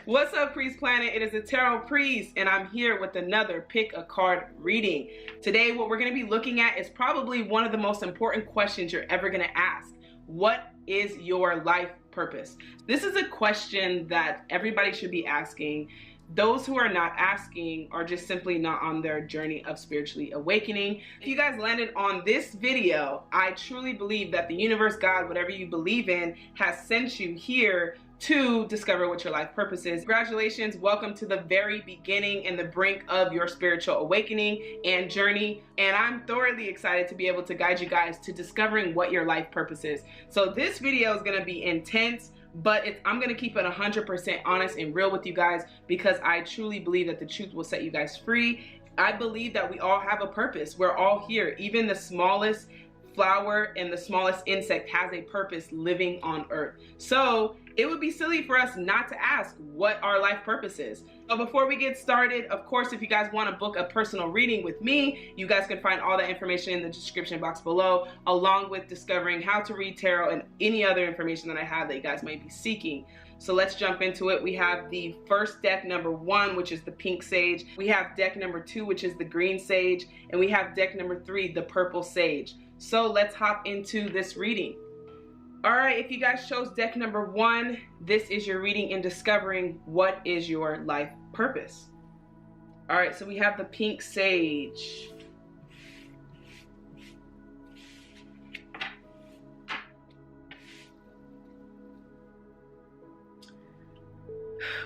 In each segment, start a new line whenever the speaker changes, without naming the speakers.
What's up, Priest Planet? It is the Tarot Priest, and I'm here with another pick a card reading. Today, what we're going to be looking at is probably one of the most important questions you're ever going to ask. What is your life purpose? This is a question that everybody should be asking. Those who are not asking are just simply not on their journey of spiritually awakening. If you guys landed on this video, I truly believe that the universe, God, whatever you believe in, has sent you here to discover what your life purpose is. Congratulations, welcome to the very beginning and the brink of your spiritual awakening and journey. And I'm thoroughly excited to be able to guide you guys to discovering what your life purpose is. So this video is gonna be intense, but I'm gonna keep it 100% honest and real with you guys because I truly believe that the truth will set you guys free. I believe that we all have a purpose. We're all here. Even the smallest flower and the smallest insect has a purpose living on earth. So it would be silly for us not to ask what our life purpose is. So before we get started, of course, if you guys want to book a personal reading with me, you guys can find all that information in the description box below, along with discovering how to read tarot and any other information that I have that you guys might be seeking. So let's jump into it. We have the first deck, number 1, which is the pink sage. We have deck number 2, which is the green sage. And we have deck number 3, the purple sage. So let's hop into this reading. All right, if you guys chose deck number 1, this is your reading in discovering what is your life purpose. All right, so we have the pink sage.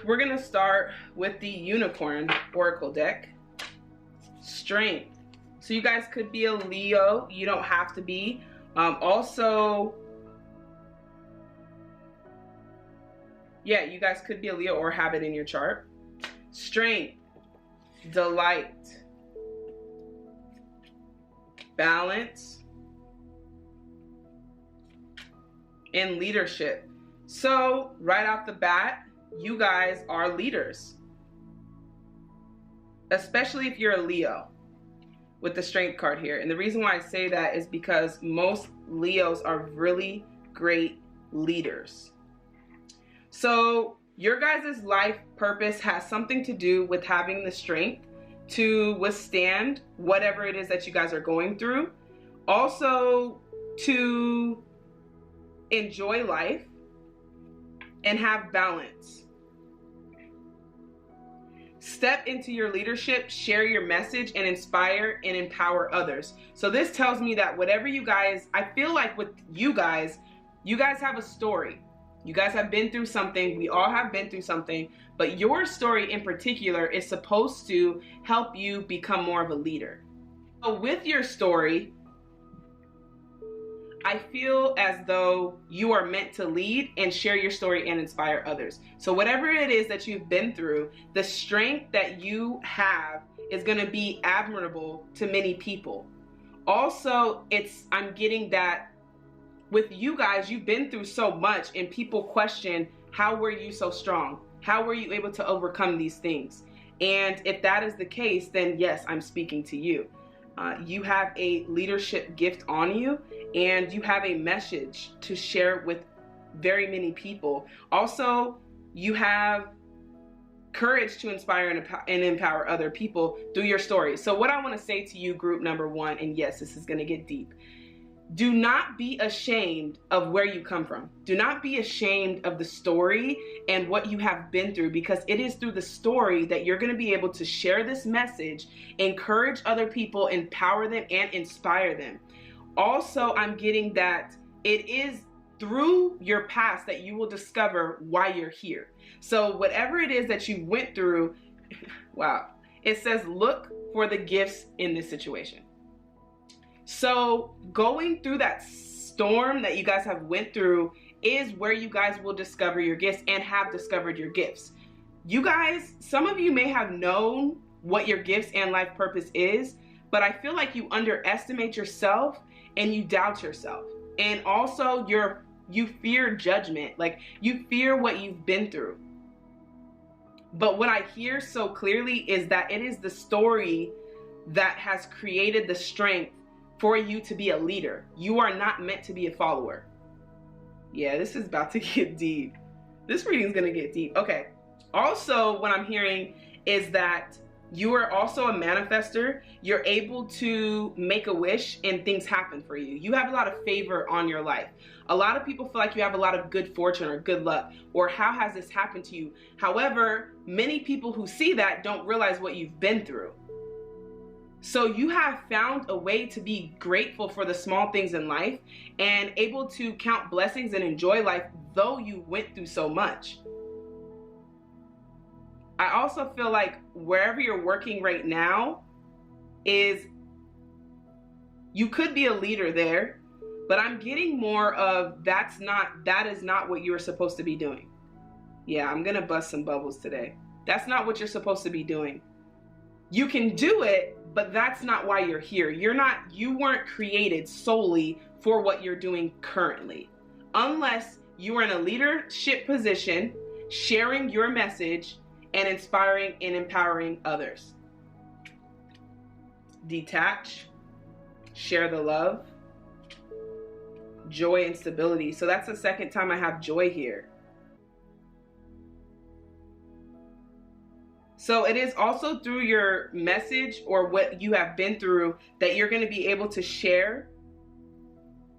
We're gonna start with the unicorn oracle deck. Strength. So you guys could be a Leo, you don't have to be. Yeah, you guys could be a Leo or have it in your chart. Strength, delight, balance, and leadership. So right off the bat, you guys are leaders, especially if you're a Leo with the strength card here. And the reason why I say that is because most Leos are really great leaders. So your guys' life purpose has something to do with having the strength to withstand whatever it is that you guys are going through. Also to enjoy life and have balance. Step into your leadership, share your message, and inspire and empower others. So this tells me that whatever you guys, I feel like with you guys have a story. You guys have been through something. We all have been through something, but your story in particular is supposed to help you become more of a leader. So with your story, I feel as though you are meant to lead and share your story and inspire others. So whatever it is that you've been through, the strength that you have is going to be admirable to many people. Also, I'm getting that with you guys, you've been through so much and people question, how were you so strong? How were you able to overcome these things? And if that is the case, then yes, I'm speaking to you. You have a leadership gift on you and you have a message to share with very many people. Also, you have courage to inspire and empower other people through your story. So what I want to say to you, group number 1, and yes, this is going to get deep. Do not be ashamed of where you come from. Do not be ashamed of the story and what you have been through, because it is through the story that you're going to be able to share this message, encourage other people, empower them, and inspire them. Also, I'm getting that it is through your past that you will discover why you're here. So whatever it is that you went through, wow, it says look for the gifts in this situation. So going through that storm that you guys have went through is where you guys will discover your gifts and have discovered your gifts. You guys, some of you may have known what your gifts and life purpose is, but I feel like you underestimate yourself and you doubt yourself. And also you fear judgment, like you fear what you've been through. But what I hear so clearly is that it is the story that has created the strength for you to be a leader. You are not meant to be a follower. Yeah, this is about to get deep. This reading is gonna get deep. Okay, Also, what I'm hearing is that you are also a manifester. You're able to make a wish and things happen for you. You have a lot of favor on your life. A lot of people feel like you have a lot of good fortune or good luck, or how has this happened to you? However, many people who see that don't realize what you've been through. So you have found a way to be grateful for the small things in life and able to count blessings and enjoy life, though you went through so much. I also feel like wherever you're working right now is, you could be a leader there, but I'm getting more of that is not what you were supposed to be doing. Yeah, I'm gonna bust some bubbles today. That's not what you're supposed to be doing. You can do it, but that's not why you're here. You weren't created solely for what you're doing currently. Unless you are in a leadership position, sharing your message and inspiring and empowering others. Detach, share the love, joy and stability. So that's the second time I have joy here. So it is also through your message or what you have been through that you're going to be able to share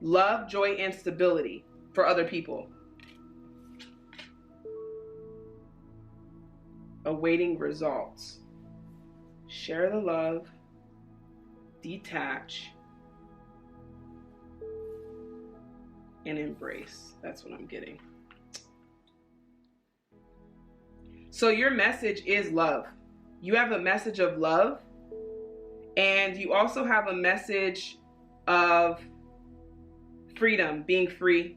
love, joy, and stability for other people. Awaiting results. Share the love, detach, and embrace. That's what I'm getting. So your message is love. You have a message of love, and you also have a message of freedom, being free.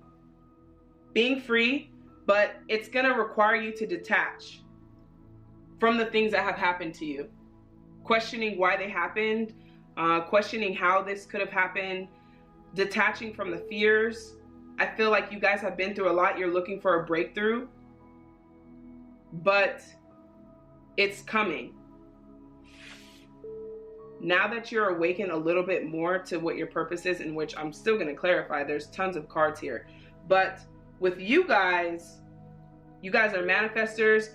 Being free, but it's going to require you to detach from the things that have happened to you. Questioning why they happened, questioning how this could have happened, detaching from the fears. I feel like you guys have been through a lot. You're looking for a breakthrough, but it's coming. Now that you're awakened a little bit more to what your purpose is, in which I'm still going to clarify, there's tons of cards here. But with you guys are manifestors.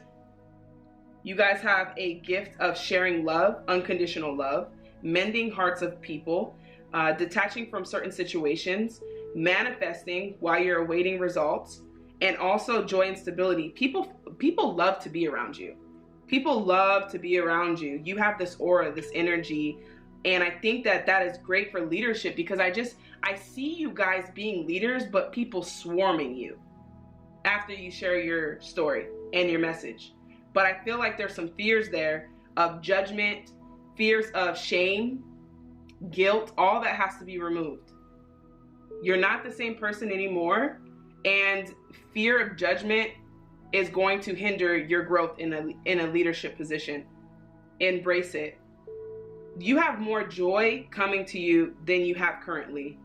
You guys have a gift of sharing love, unconditional love, mending hearts of people, detaching from certain situations, manifesting while you're awaiting results, and also joy and stability. People love to be around you. People love to be around you. You have this aura, this energy, and I think that is great for leadership, because I see you guys being leaders, but people swarming you after you share your story and your message. But I feel like there's some fears there of judgment, fears of shame, guilt, all that has to be removed. You're not the same person anymore, and fear of judgment is going to hinder your growth in a leadership position. Embrace it. You have more joy coming to you than you have currently.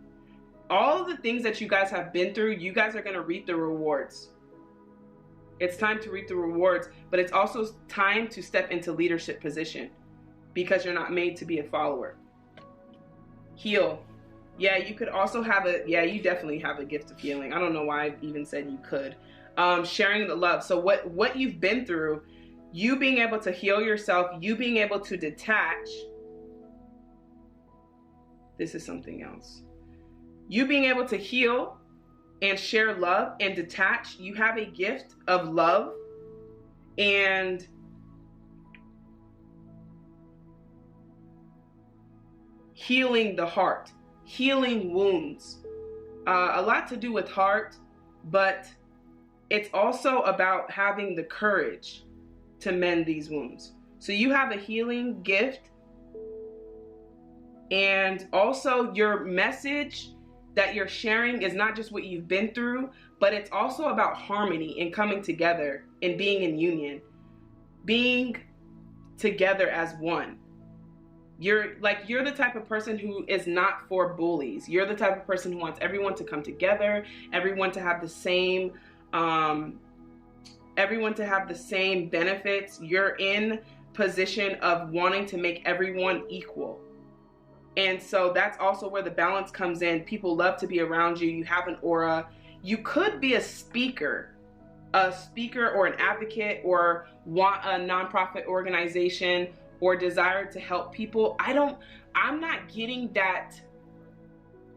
All of the things that you guys have been through, you guys are going to reap the rewards. It's time to reap the rewards, but it's also time to step into leadership position, because you're not made to be a follower. Heal. Yeah, you could also have you definitely have a gift of healing. I don't know why I even said you could. Sharing the love. So what you've been through, you being able to heal yourself, you being able to detach. This is something else. You being able to heal and share love and detach. You have a gift of love and healing the heart, healing wounds. A lot to do with heart, but it's also about having the courage to mend these wounds. So you have a healing gift, and also your message that you're sharing is not just what you've been through, but it's also about harmony and coming together and being in union, being together as one. You're the type of person who is not for bullies. You're the type of person who wants everyone to come together, everyone to have the same benefits. You're in position of wanting to make everyone equal. And so that's also where the balance comes in. People love to be around you. You have an aura. You could be a speaker a speaker or an advocate or want a nonprofit organization or desire to help people, I'm not getting that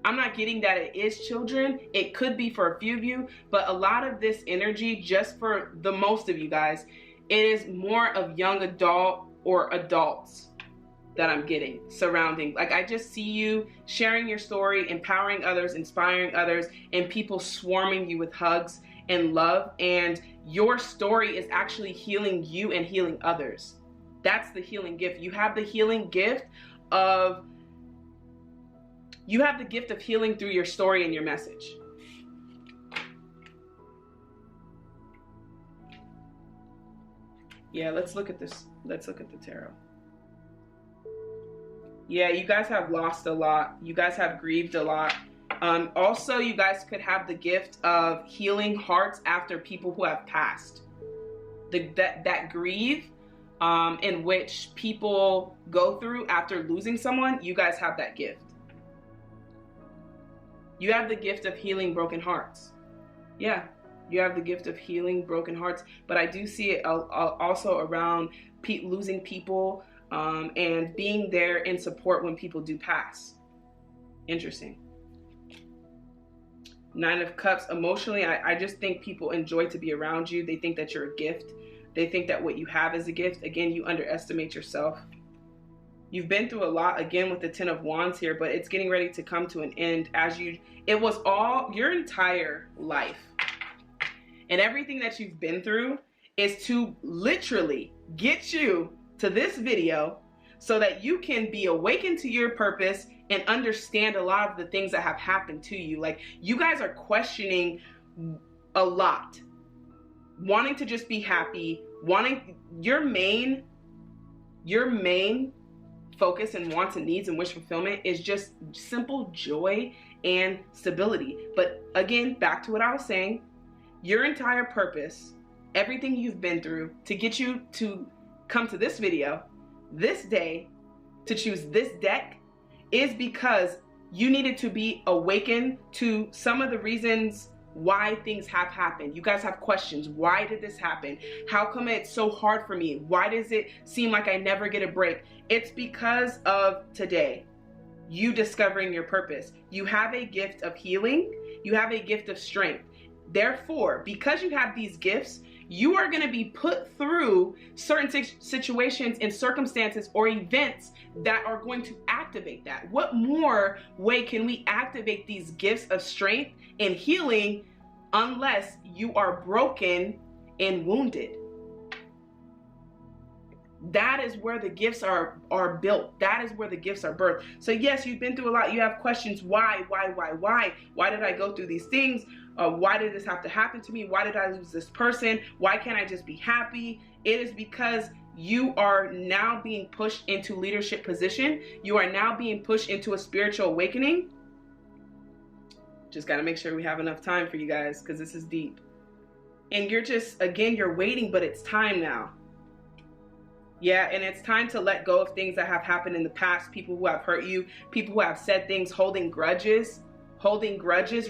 it is children. It could be for a few of you, but a lot of this energy, just for the most of you guys, it is more of young adult or adults that I'm getting surrounding. Like, I just see you sharing your story, empowering others, inspiring others, and people swarming you with hugs and love. And your story is actually healing you and healing others. That's the healing gift. You have the healing gift of healing through your story and your message. Yeah, let's look at this. Let's look at the tarot. Yeah, you guys have lost a lot. You guys have grieved a lot. Also, you guys could have the gift of healing hearts after people who have passed. That grieve in which people go through after losing someone, you guys have that gift. You have the gift of healing broken hearts. Yeah, you have the gift of healing broken hearts. But I do see it also around losing people and being there in support when people do pass. Interesting. 9 of Cups. Emotionally, I just think people enjoy to be around you. They think that you're a gift. They think that what you have is a gift. Again, you underestimate yourself. You've been through a lot, again, with the 10 of Wands here, but it's getting ready to come to an end. It was all your entire life. And everything that you've been through is to literally get you to this video so that you can be awakened to your purpose and understand a lot of the things that have happened to you. Like, you guys are questioning a lot, wanting to just be happy, wanting your main focus and wants and needs and wish fulfillment is just simple joy and stability. But again, back to what I was saying, your entire purpose, everything you've been through to get you to come to this video, this day, to choose this deck, is because you needed to be awakened to some of the reasons why things have happened. You guys have questions. Why did this happen? How come it's so hard for me? Why does it seem like I never get a break? It's because of today, you discovering your purpose. You have a gift of healing. You have a gift of strength. Therefore, because you have these gifts, you are going to be put through certain situations and circumstances or events that are going to activate that. What more way can we activate these gifts of strength and healing unless you are broken and wounded? That is where the gifts are built. That is where the gifts are birthed. So yes, you've been through a lot. You have questions. Why? Why did I go through these things? Why did this have to happen to me? Why did I lose this person? Why can't I just be happy? It is because you are now being pushed into leadership position. You are now being pushed into a spiritual awakening. Just got to make sure we have enough time for you guys, because this is deep. And you're just, again, you're waiting, but it's time now. Yeah, and it's time to let go of things that have happened in the past, people who have hurt you, people who have said things, holding grudges,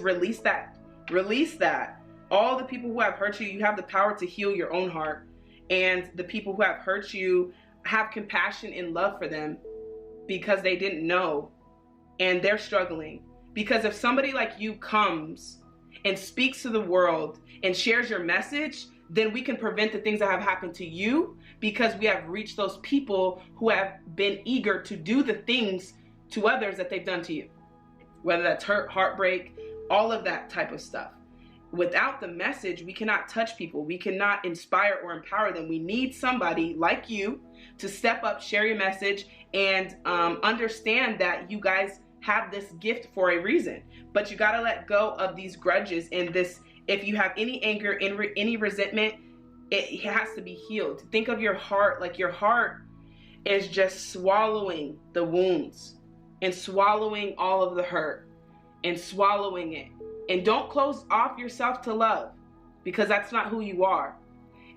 release that. Release that. All the people who have hurt you, you have the power to heal your own heart. And the people who have hurt you, have compassion and love for them because they didn't know and they're struggling. Because if somebody like you comes and speaks to the world and shares your message, then we can prevent the things that have happened to you, because we have reached those people who have been eager to do the things to others that they've done to you. Whether that's hurt, heartbreak, all of that type of stuff. Without the message, we cannot touch people. We cannot inspire or empower them. We need somebody like you to step up, share your message, and understand that you guys have this gift for a reason. But you got to let go of these grudges and this. If you have any anger, any resentment, it has to be healed. Think of your heart like your heart is just swallowing the wounds and swallowing all of the hurt and swallowing it. And don't close off yourself to love, because that's not who you are.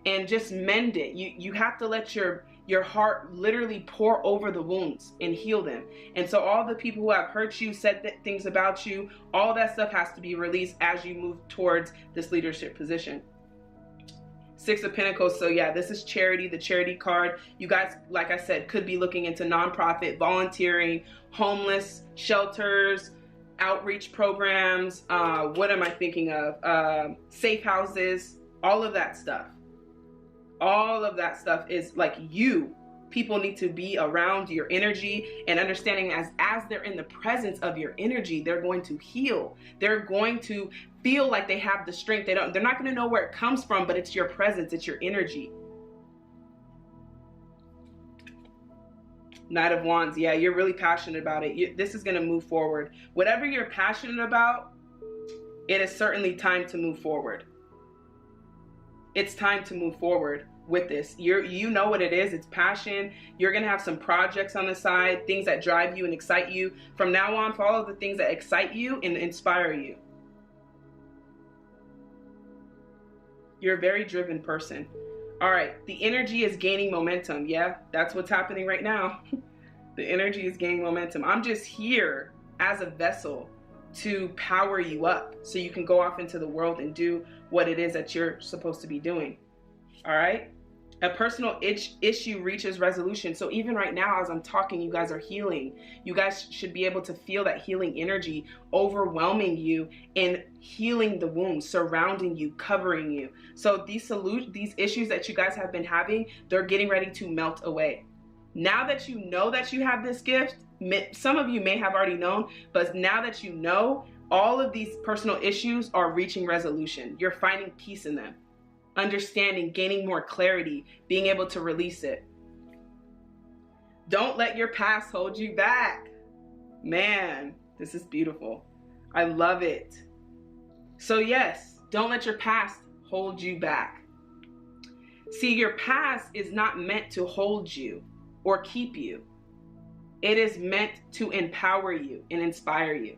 And just mend it. You have to let your heart literally pour over the wounds and heal them. And so all the people who have hurt you, said things about you, all that stuff has to be released as you move towards this leadership position. Six of Pentacles. So yeah, this is charity, the charity card. You guys, like I said, could be looking into nonprofit, volunteering, homeless shelters, outreach programs. What am I thinking of? Safe houses, all of that stuff. All of that stuff is like you. People need to be around your energy and understanding as they're in the presence of your energy, they're going to heal. They're going to feel like they have the strength. They're not going to know where it comes from, but it's your presence, it's your energy. Knight of Wands. Yeah, you're really passionate about it. This is going to move forward. Whatever you're passionate about, it is certainly time to move forward. It's time to move forward with this. You know what it is. It's passion. You're going to have some projects on the side, things that drive you and excite you. From now on, follow the things that excite you and inspire you. You're a very driven person. All right, the energy is gaining momentum. Yeah, that's what's happening right now. The energy is gaining momentum. I'm just here as a vessel to power you up so you can go off into the world and do what it is that you're supposed to be doing. All right? A personal issue reaches resolution. So even right now, as I'm talking, you guys are healing. You guys should be able to feel that healing energy overwhelming you and healing the wounds, surrounding you, covering you. So these issues that you guys have been having, they're getting ready to melt away. Now that you know that you have this gift, some of you may have already known, but now that you know, all of these personal issues are reaching resolution. You're finding peace in them. Understanding, gaining more clarity, being able to release it. Don't let your past hold you back. Man, this is beautiful. I love it. So yes, don't let your past hold you back. See, your past is not meant to hold you or keep you. It is meant to empower you and inspire you.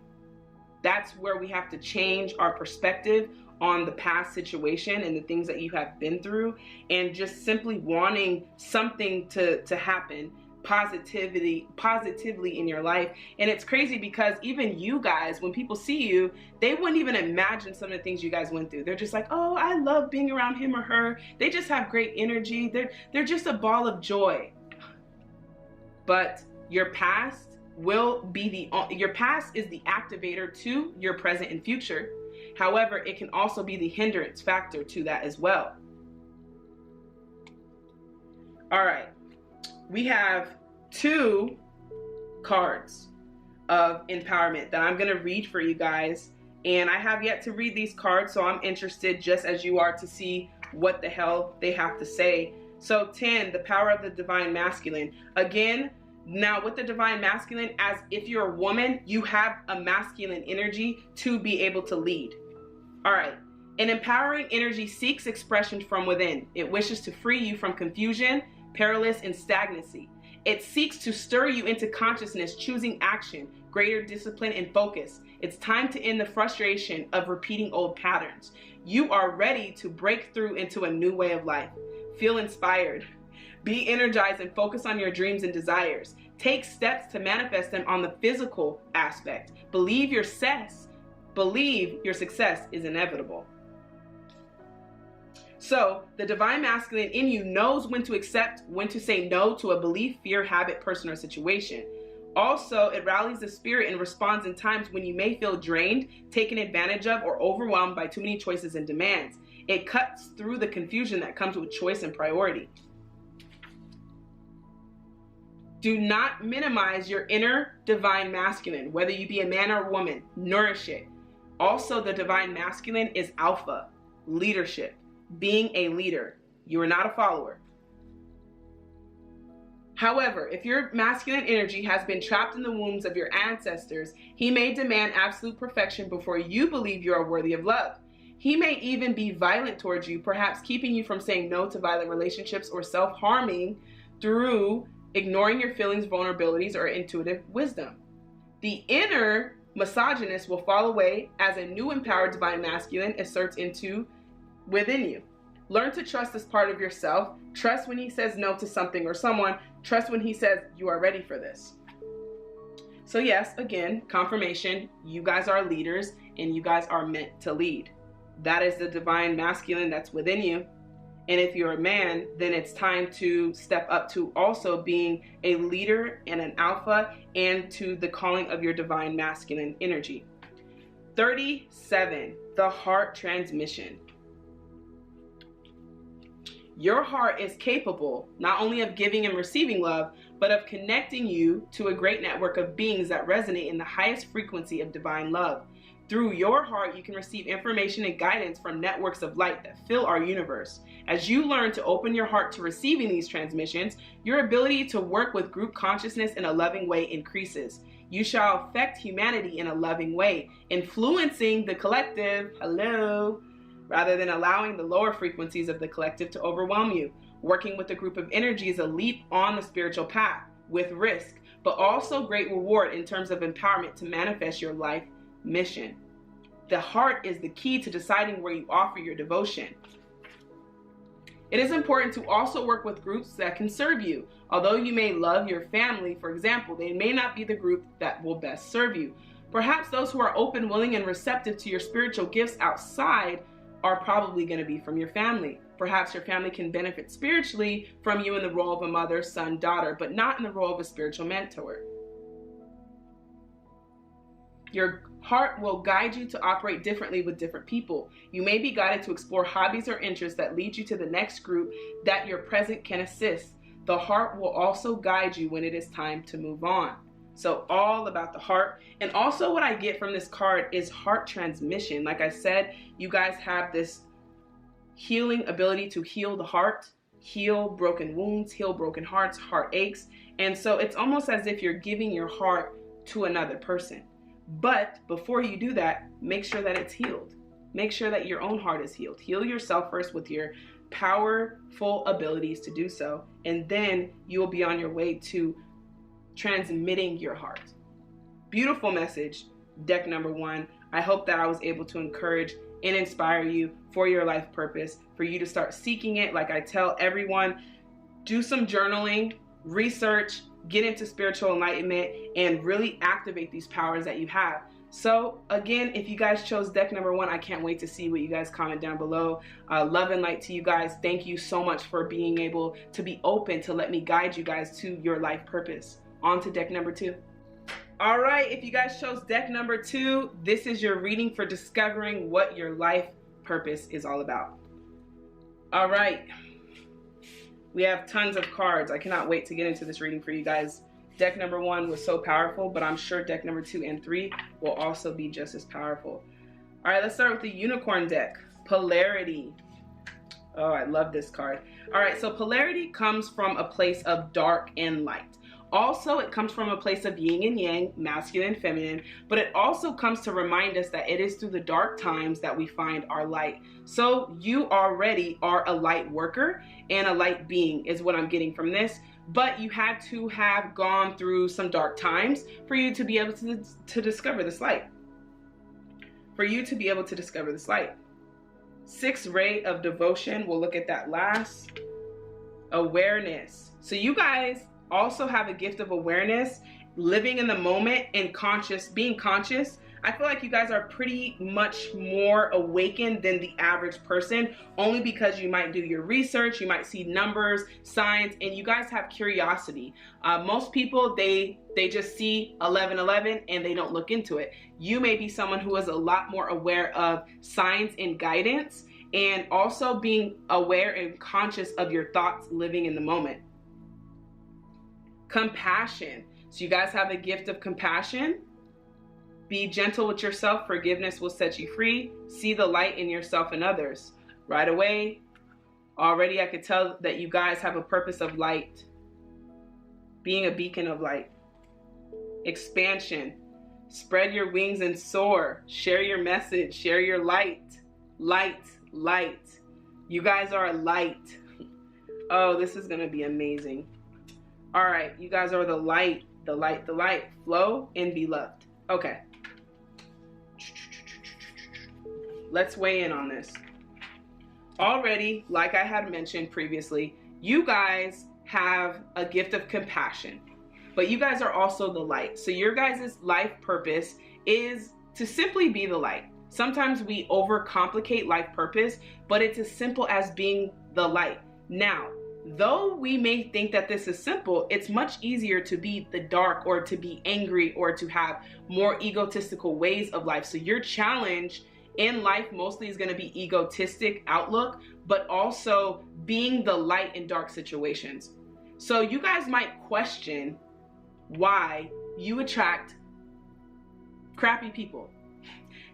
That's where we have to change our perspective on the past situation and the things that you have been through, and just simply wanting something to happen positively in your life. And it's crazy because even you guys, when people see you, they wouldn't even imagine some of the things you guys went through. They're just like, oh, I love being around him or her. They just have great energy. They're just a ball of joy. But your past your past is the activator to your present and future. However, it can also be the hindrance factor to that as well. All right, we have 2 cards of empowerment that I'm going to read for you guys. And I have yet to read these cards, so I'm interested, just as you are, to see what the hell they have to say. So 10, the power of the divine masculine. Again, now with the divine masculine, as if you're a woman, you have a masculine energy to be able to lead. All right, an empowering energy seeks expression from within. It wishes to free you from confusion, paralysis, and stagnancy. It seeks to stir you into consciousness, choosing action, greater discipline, and focus. It's time to end the frustration of repeating old patterns. You are ready to break through into a new way of life. Feel inspired. Be energized and focus on your dreams and desires. Take steps to manifest them on the physical aspect. Believe your success is inevitable. So the divine masculine in you knows when to accept, when to say no to a belief, fear, habit, person, or situation. Also, it rallies the spirit and responds in times when you may feel drained, taken advantage of, or overwhelmed by too many choices and demands. It cuts through the confusion that comes with choice and priority. Do not minimize your inner divine masculine, whether you be a man or a woman. Nourish it. Also, the divine masculine is alpha, leadership, being a leader. You are not a follower. However, if your masculine energy has been trapped in the wombs of your ancestors, he may demand absolute perfection before you believe you are worthy of love. He may even be violent towards you, perhaps keeping you from saying no to violent relationships or self-harming through ignoring your feelings, vulnerabilities, or intuitive wisdom. The inner misogynist will fall away as a new empowered divine masculine asserts within you. Learn to trust this part of yourself. Trust when he says no to something or someone. Trust when he says you are ready for this. So yes, again, confirmation, you guys are leaders and you guys are meant to lead. That is the divine masculine that's within you. And if you're a man, then it's time to step up to also being a leader and an alpha, and to the calling of your divine masculine energy. 37, the heart transmission. Your heart is capable not only of giving and receiving love, but of connecting you to a great network of beings that resonate in the highest frequency of divine love. Through your heart, you can receive information and guidance from networks of light that fill our universe. As you learn to open your heart to receiving these transmissions, your ability to work with group consciousness in a loving way increases. You shall affect humanity in a loving way, influencing the collective, rather than allowing the lower frequencies of the collective to overwhelm you. Working with a group of energy is a leap on the spiritual path with risk, but also great reward in terms of empowerment to manifest your life mission. The heart is the key to deciding where you offer your devotion. It is important to also work with groups that can serve you. Although you may love your family, for example, they may not be the group that will best serve you. Perhaps those who are open, willing, and receptive to your spiritual gifts outside are probably going to be from your family. Perhaps your family can benefit spiritually from you in the role of a mother, son, daughter, but not in the role of a spiritual mentor. Your heart will guide you to operate differently with different people. You may be guided to explore hobbies or interests that lead you to the next group that your present can assist. The heart will also guide you when it is time to move on. So all about the heart. And also what I get from this card is heart transmission. Like I said, you guys have this healing ability to heal the heart, heal broken wounds, heal broken hearts, heartaches. And so it's almost as if you're giving your heart to another person. But before you do that, make sure that it's healed. Make sure that your own heart is healed. Heal yourself first with your powerful abilities to do so. And then you will be on your way to transmitting your heart. Beautiful message, deck number 1. I hope that I was able to encourage and inspire you for your life purpose, for you to start seeking it. Like I tell everyone, do some journaling, research, get into spiritual enlightenment, and really activate these powers that you have. So again, if you guys chose deck number 1, I can't wait to see what you guys comment down below. Love and light to you guys. Thank you so much for being able to be open to let me guide you guys to your life purpose. On to deck number 2. All right, if you guys chose deck number 2, this is your reading for discovering what your life purpose is all about. All right. We have tons of cards. I cannot wait to get into this reading for you guys. Deck number 1 was so powerful, but I'm sure deck number 2 and 3 will also be just as powerful. All right, let's start with the unicorn deck. Polarity. Oh, I love this card. All right, so polarity comes from a place of dark and light. Also, it comes from a place of yin and yang, masculine and feminine, but it also comes to remind us that it is through the dark times that we find our light. So you already are a light worker and a light being is what I'm getting from this, but you had to have gone through some dark times for you to be able to discover this light. For you to be able to discover this light. 6th ray of devotion, we'll look at that last. Awareness. So you guys also have a gift of awareness, living in the moment and being conscious. I feel like you guys are pretty much more awakened than the average person, only because you might do your research, you might see numbers, signs, and you guys have curiosity. Most people, they just see 1111 and they don't look into it. You may be someone who is a lot more aware of signs and guidance, and also being aware and conscious of your thoughts, living in the moment. Compassion. So you guys have a gift of compassion. Be gentle with yourself. Forgiveness will set you free. See the light in yourself and others. Right away, already I could tell that you guys have a purpose of light. Being a beacon of light. Expansion. Spread your wings and soar. Share your message. Share your light. Light, light. You guys are a light. Oh, this is going to be amazing. All right, you guys are the light, the light, the light. Flow and be loved. Okay. Let's weigh in on this. Already, like I had mentioned previously, you guys have a gift of compassion, but you guys are also the light. So your guys' life purpose is to simply be the light. Sometimes we overcomplicate life purpose, but it's as simple as being the light. Now, though we may think that this is simple, it's much easier to be the dark, or to be angry, or to have more egotistical ways of life. So your challenge in life mostly is going to be egotistic outlook, but also being the light in dark situations. So you guys might question why you attract crappy people,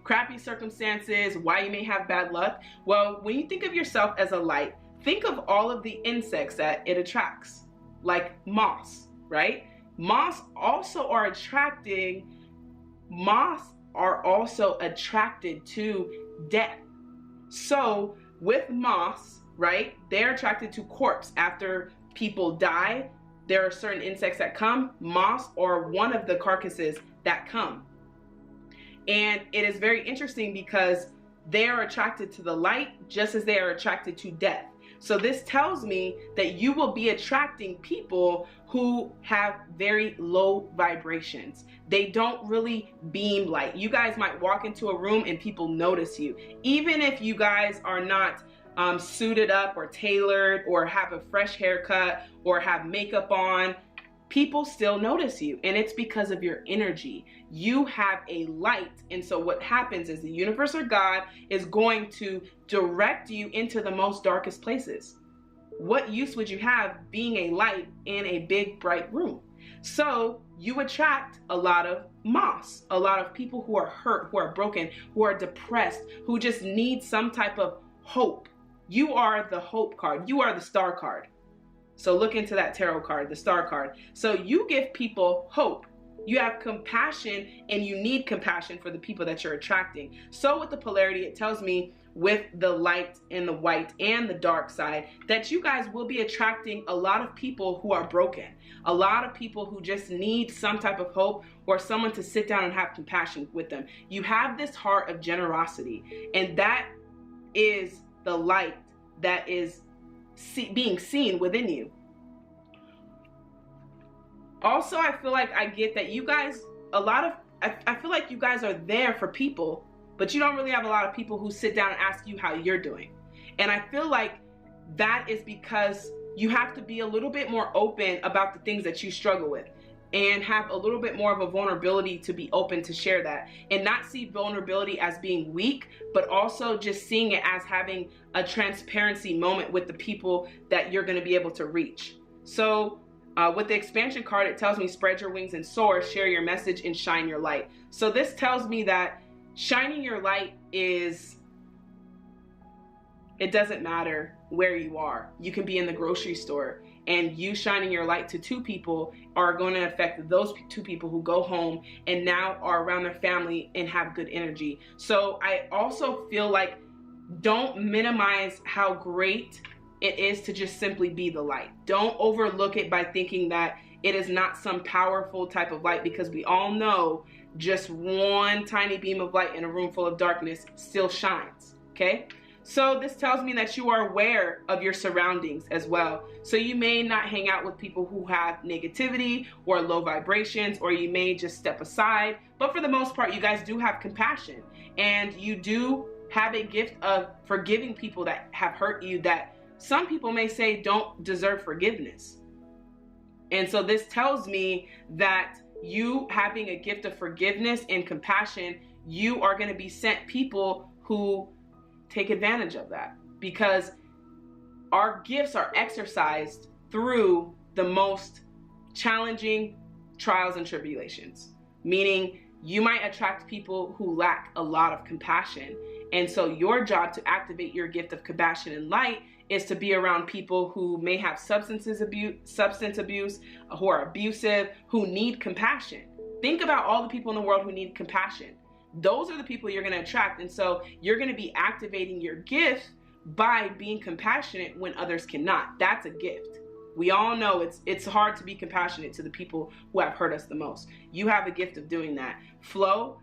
crappy circumstances, why you may have bad luck. Well, when you think of yourself as a light, think of all of the insects that it attracts, like moths, right? Moths are also attracted to death. So with moths, right, they're attracted to corpse. After people die, there are certain insects that come. Moths are one of the carcasses that come. And it is very interesting because they are attracted to the light just as they are attracted to death. So this tells me that you will be attracting people who have very low vibrations. They don't really beam light. You guys might walk into a room and people notice you. Even if you guys are not suited up or tailored, or have a fresh haircut, or have makeup on, people still notice you, and it's because of your energy. You have a light, and so what happens is the universe or God is going to direct you into the most darkest places. What use would you have being a light in a big bright room? So you attract a lot of moths, a lot of people who are hurt, who are broken, who are depressed, who just need some type of hope. You are the hope card. You are the star card. So look into that tarot card, the star card. So you give people hope. You have compassion, and you need compassion for the people that you're attracting. So with the polarity, it tells me with the light and the white and the dark side that you guys will be attracting a lot of people who are broken. A lot of people who just need some type of hope, or someone to sit down and have compassion with them. You have this heart of generosity, and that is the light that is being seen within you. Also, I feel like I get that you guys, I feel like you guys are there for people, but you don't really have a lot of people who sit down and ask you how you're doing. And I feel like that is because you have to be a little bit more open about the things that you struggle with, and have a little bit more of a vulnerability to be open to share that, and not see vulnerability as being weak, but also just seeing it as having a transparency moment with the people that you're going to be able to reach. So with the expansion card, it tells me spread your wings and soar, share your message, and shine your light. So this tells me that shining your light is, it doesn't matter where you are. You can be in the grocery store, and you shining your light to two people are going to affect those two people who go home and now are around their family and have good energy. So I also feel like, don't minimize how great it is to just simply be the light. Don't overlook it by thinking that it is not some powerful type of light, because we all know just one tiny beam of light in a room full of darkness still shines, okay? So this tells me that you are aware of your surroundings as well. So you may not hang out with people who have negativity or low vibrations, or you may just step aside. But for the most part, you guys do have compassion, and you do have a gift of forgiving people that have hurt you, that some people may say don't deserve forgiveness. And so this tells me that you having a gift of forgiveness and compassion, you are going to be sent people who take advantage of that, because our gifts are exercised through the most challenging trials and tribulations, meaning you might attract people who lack a lot of compassion. And so your job to activate your gift of compassion and light is to be around people who may have substance abuse, who are abusive, who need compassion. Think about all the people in the world who need compassion. Those are the people you're going to attract. And so you're going to be activating your gift by being compassionate when others cannot. That's a gift. We all know it's hard to be compassionate to the people who have hurt us the most. You have a gift of doing that. Flow,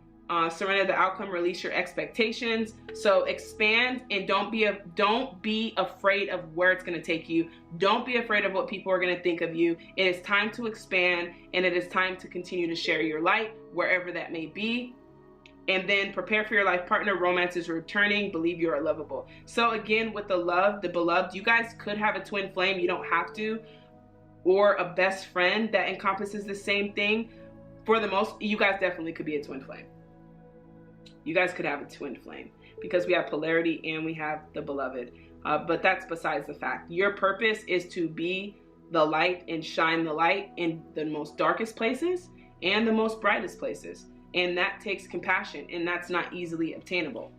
surrender the outcome, release your expectations. So expand, and don't be afraid of where it's going to take you. Don't be afraid of what people are going to think of you. It is time to expand, and it is time to continue to share your light wherever that may be. And then prepare for your life partner. Romance is returning. Believe you are lovable. So again, with the love, the beloved, you guys could have a twin flame. You don't have to. Or a best friend that encompasses the same thing. For the most, you guys definitely could be a twin flame. You guys could have a twin flame because we have polarity and we have the beloved. But that's besides the fact. Your purpose is to be the light and shine the light in the most darkest places and the most brightest places. And that takes compassion, and that's not easily obtainable.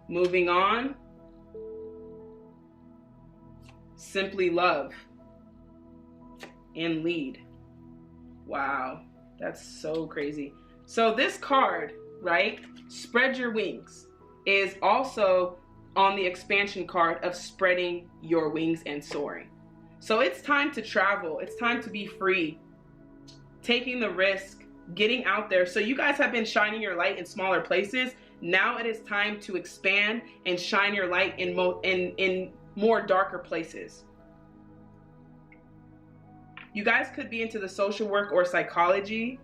Moving on. Simply love and lead. Wow, that's so crazy. So this card, right, spread your wings, is also on the expansion card of spreading your wings and soaring. So it's time to travel. It's time to be free. Taking the risk, getting out there. So you guys have been shining your light in smaller places. Now it is time to expand and shine your light in more darker places. You guys could be into the social work or psychology,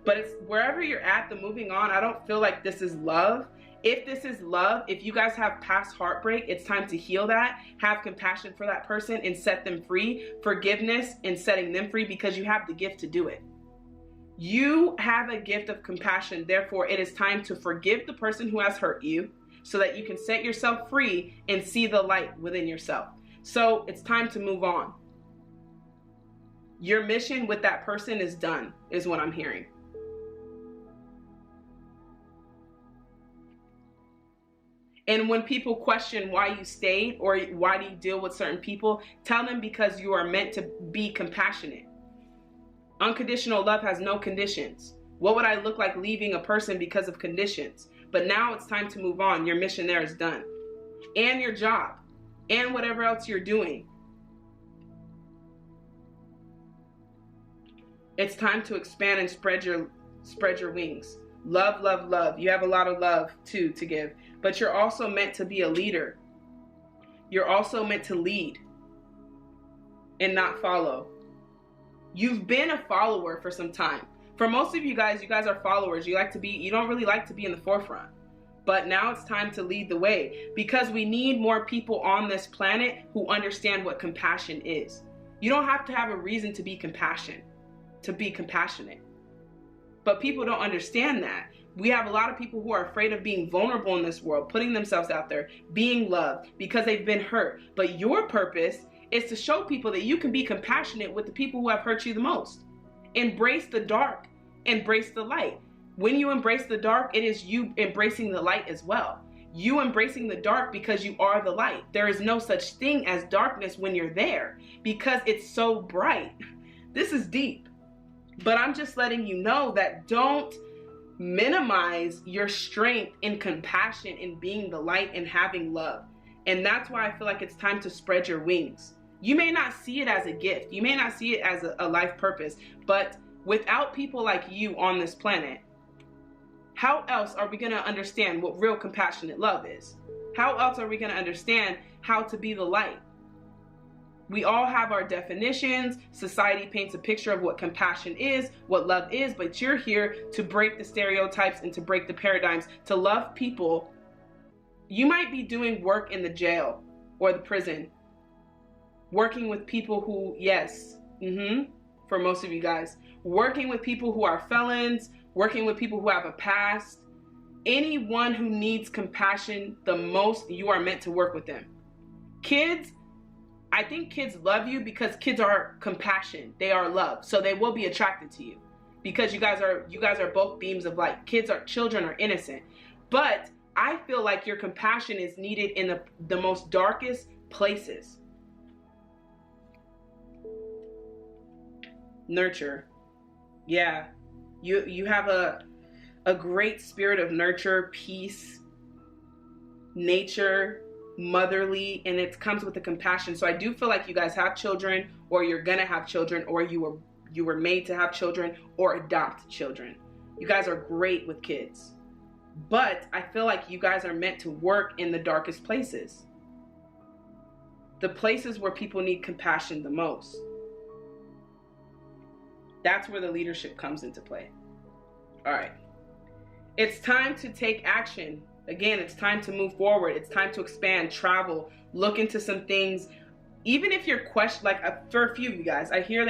but it's wherever you're at, the moving on. I don't feel like this is love. If this is love, if you guys have past heartbreak, it's time to heal that, have compassion for that person and set them free, forgiveness and setting them free, because you have the gift to do it. You have a gift of compassion. Therefore, it is time to forgive the person who has hurt you so that you can set yourself free and see the light within yourself. So it's time to move on. Your mission with that person is done, is what I'm hearing. And when people question why you stayed or why do you deal with certain people, tell them because you are meant to be compassionate. Unconditional love has no conditions. What would I look like leaving a person because of conditions? But now it's time to move on. Your mission there is done. And your job. And whatever else you're doing. It's time to expand and spread your wings. Love, love, love. You have a lot of love too to give. But you're also meant to be a leader. You're also meant to lead and not follow. You've been a follower for some time. For most of you guys are followers. You don't really like to be in the forefront. But now it's time to lead the way, because we need more people on this planet who understand what compassion is. You don't have to have a reason to be compassionate. But people don't understand that. We have a lot of people who are afraid of being vulnerable in this world, putting themselves out there, being loved because they've been hurt. But your purpose is to show people that you can be compassionate with the people who have hurt you the most. Embrace the dark, embrace the light. When you embrace the dark, it is you embracing the light as well. You embracing the dark because you are the light. There is no such thing as darkness when you're there because it's so bright. This is deep. But I'm just letting you know that don't minimize your strength in compassion in being the light and having love. And that's why I feel like it's time to spread your wings. You may not see it as a gift. You may not see it as a life purpose. But without people like you on this planet, how else are we going to understand what real compassionate love is? How else are we going to understand how to be the light? We all have our definitions. Society paints a picture of what compassion is, what love is, but you're here to break the stereotypes and to break the paradigms, to love people. You might be doing work in the jail or the prison, working with people who, yes, for most of you guys, working with people who are felons, working with people who have a past. Anyone who needs compassion the most, you are meant to work with them. Kids, I think kids love you because kids are compassion. They are love. So they will be attracted to you because you guys are both beams of light. Children are innocent. But I feel like your compassion is needed in the most darkest places. Nurture. Yeah. You have a great spirit of nurture, peace, nature, motherly, and it comes with the compassion. So I do feel like you guys have children, or you're gonna have children, or you were made to have children or adopt children. You guys are great with kids. But I feel like you guys are meant to work in the darkest places. The places where people need compassion the most. That's where the leadership comes into play. All right. It's time to take action. Again, it's time to move forward. It's time to expand, travel, look into some things. Even if you're for a few of you guys, I hear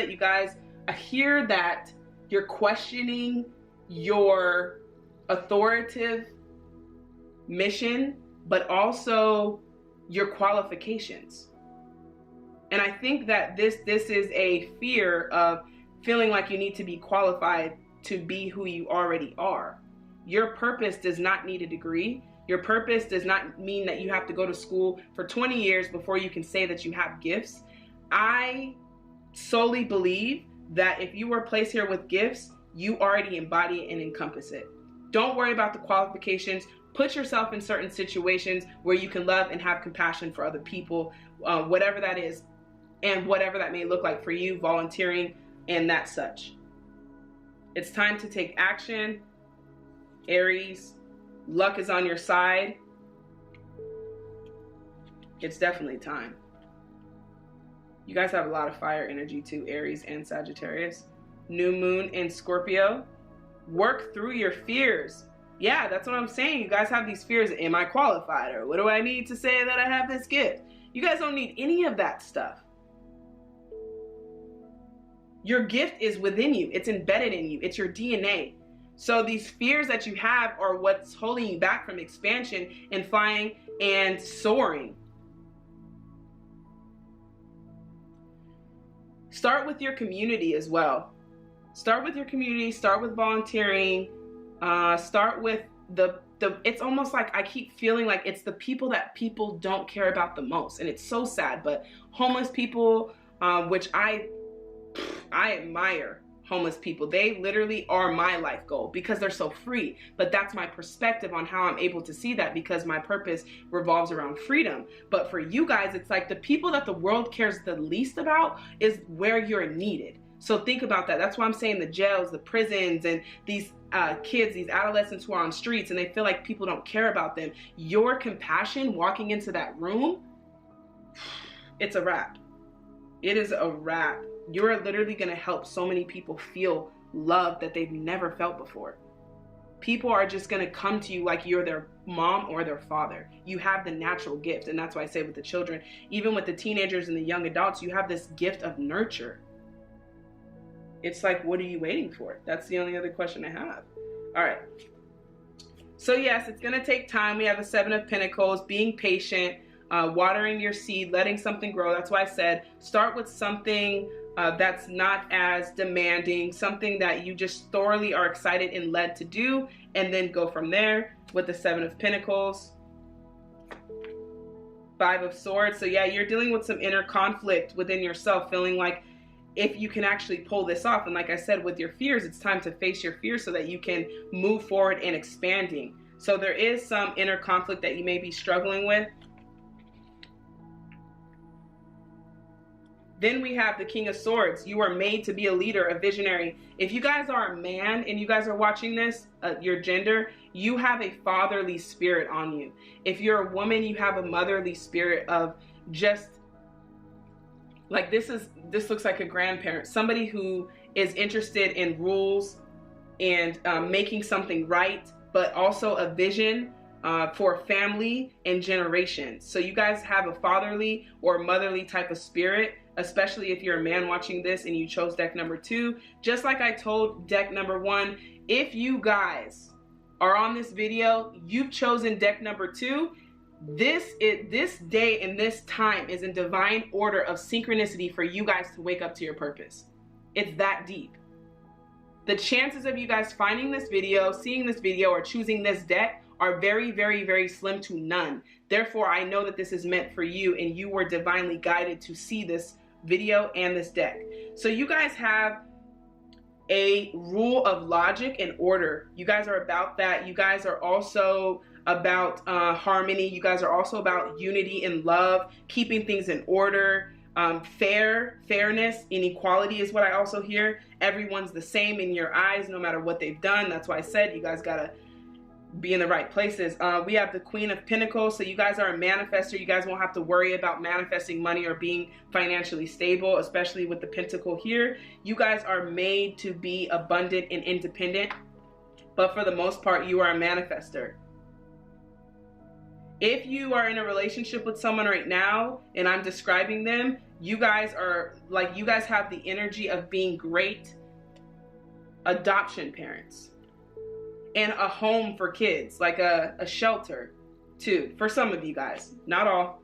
that you're questioning your authoritative mission, but also your qualifications. And I think that this is a fear of feeling like you need to be qualified to be who you already are. Your purpose does not need a degree. Your purpose does not mean that you have to go to school for 20 years before you can say that you have gifts. I solely believe that if you were placed here with gifts, you already embody it and encompass it. Don't worry about the qualifications. Put yourself in certain situations where you can love and have compassion for other people, whatever that is, and whatever that may look like for you, volunteering and that such. It's time to take action. Aries, luck is on your side. It's definitely time. You guys have a lot of fire energy too, Aries and Sagittarius. New moon in Scorpio. Work through your fears. Yeah, that's what I'm saying. You guys have these fears. Am I qualified? Or what do I need to say that I have this gift? You guys don't need any of that stuff. Your gift is within you. It's embedded in you. It's your DNA. So these fears that you have are what's holding you back from expansion and flying and soaring. Start with your community as well. Start with your community. Start with volunteering. Start with it's almost like I keep feeling like it's the people that people don't care about the most. And it's so sad, but homeless people, which I admire homeless people. They literally are my life goal because they're so free. But that's my perspective on how I'm able to see that, because my purpose revolves around freedom. But for you guys, it's like the people that the world cares the least about is where you're needed. So think about that. That's why I'm saying the jails, the prisons, and these kids, these adolescents who are on streets and they feel like people don't care about them. Your compassion walking into that room, it's a wrap. It is a wrap. You're literally going to help so many people feel love that they've never felt before. People are just going to come to you like you're their mom or their father. You have the natural gift. And that's why I say with the children, even with the teenagers and the young adults, you have this gift of nurture. It's like, what are you waiting for? That's the only other question I have. All right. So yes, it's going to take time. We have the Seven of Pentacles, being patient, watering your seed, letting something grow. That's why I said start with something that's not as demanding, something that you just thoroughly are excited and led to do, and then go from there with the Seven of Pentacles. Five of Swords. So yeah, you're dealing with some inner conflict within yourself, feeling like if you can actually pull this off. And like I said, with your fears, it's time to face your fears so that you can move forward and expanding. So there is some inner conflict that you may be struggling with. Then we have the King of Swords. You are made to be a leader, a visionary. If you guys are a man and you guys are watching this, your gender, you have a fatherly spirit on you. If you're a woman, you have a motherly spirit of just like this looks like a grandparent, somebody who is interested in rules and making something right, but also a vision for family and generations. So you guys have a fatherly or motherly type of spirit, especially if you're a man watching this and you chose deck number 2. Just like I told deck number 1, if you guys are on this video, you've chosen deck number 2, this day and this time is in divine order of synchronicity for you guys to wake up to your purpose. It's that deep. The chances of you guys finding this video, seeing this video, or choosing this deck are very, very, very slim to none. Therefore, I know that this is meant for you and you were divinely guided to see this video and this deck. So you guys have a rule of logic and order. You guys are about that. You guys are also about harmony. You guys are also about unity and love, keeping things in order. Fairness, inequality is what I also hear. Everyone's the same in your eyes, no matter what they've done. That's why I said you guys gotta be in the right places. We have the Queen of Pentacles. So you guys are a manifester. You guys won't have to worry about manifesting money or being financially stable, especially with the Pentacle here. You guys are made to be abundant and independent, but for the most part, you are a manifester. If you are in a relationship with someone right now and I'm describing them, you guys are like, you guys have the energy of being great adoption parents and a home for kids, like a shelter too, for some of you guys, not all.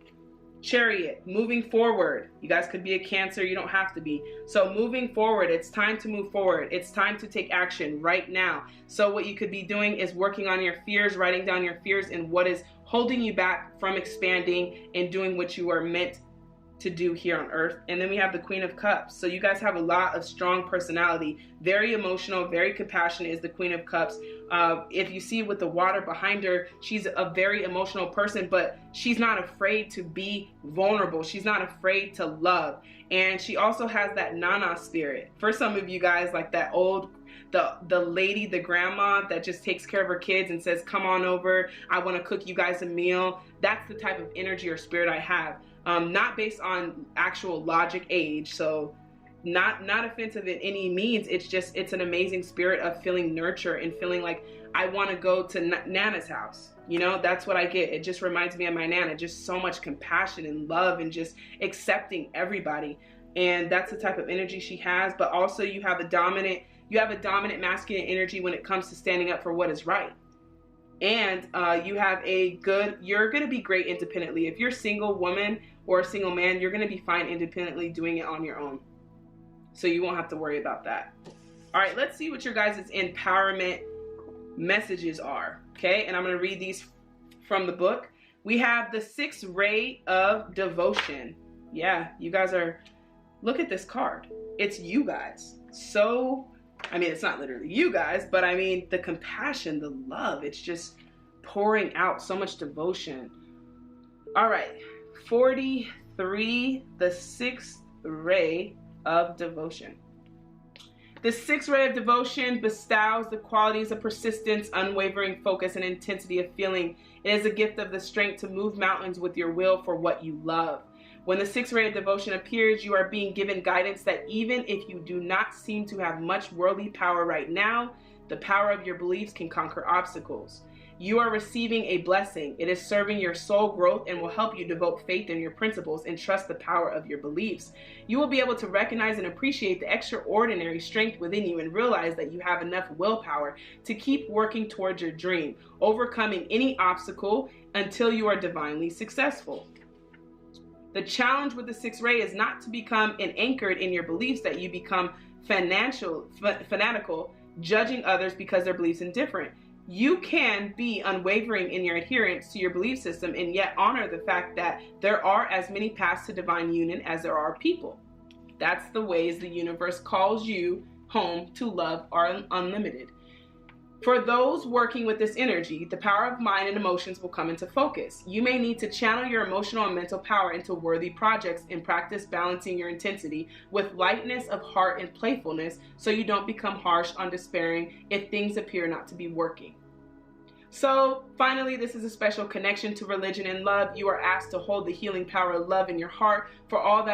Chariot, moving forward. You guys could be a Cancer, you don't have to be. So moving forward, it's time to move forward. It's time to take action right now. So what you could be doing is working on your fears, writing down your fears and what is holding you back from expanding and doing what you are meant to do here on earth. And then we have the Queen of Cups. So you guys have a lot of strong personality, very emotional, very compassionate is the Queen of Cups. If you see with the water behind her, she's a very emotional person, but she's not afraid to be vulnerable. She's not afraid to love. And she also has that Nana spirit. For some of you guys, like that old, the lady, the grandma that just takes care of her kids and says, come on over, I want to cook you guys a meal. That's the type of energy or spirit I have. Not based on actual logic age, so not offensive in any means. It's just, it's an amazing spirit of feeling nurture and feeling like I want to go to Nana's house. You know, that's what I get. It just reminds me of my Nana. Just so much compassion and love and just accepting everybody. And that's the type of energy she has. But also you have a dominant masculine energy when it comes to standing up for what is right. And you have you're going to be great independently. If you're a single woman or a single man, you're going to be fine independently doing it on your own. So you won't have to worry about that. All right, let's see what your guys' empowerment messages are. Okay, and I'm going to read these from the book. We have the 6th ray of devotion. Yeah, you guys are, look at this card. It's you guys. So, I mean, it's not literally you guys, but I mean, the compassion, the love, it's just pouring out so much devotion. All right, 43, the 6th ray of devotion. The 6th ray of devotion bestows the qualities of persistence, unwavering focus, and intensity of feeling. It is a gift of the strength to move mountains with your will for what you love. When the 6th ray of devotion appears, you are being given guidance that even if you do not seem to have much worldly power right now, the power of your beliefs can conquer obstacles. You are receiving a blessing. It is serving your soul growth and will help you devote faith in your principles and trust the power of your beliefs. You will be able to recognize and appreciate the extraordinary strength within you and realize that you have enough willpower to keep working towards your dream, overcoming any obstacle until you are divinely successful. The challenge with the 6th ray is not to become anchored in your beliefs, that you become fanatical, judging others because their beliefs are different. You can be unwavering in your adherence to your belief system and yet honor the fact that there are as many paths to divine union as there are people. That's the ways the universe calls you home to love are unlimited. For those working with this energy, the power of mind and emotions will come into focus. You may need to channel your emotional and mental power into worthy projects and practice balancing your intensity with lightness of heart and playfulness so you don't become harsh on despairing if things appear not to be working. So finally, this is a special connection to religion and love. You are asked to hold the healing power of love in your heart for all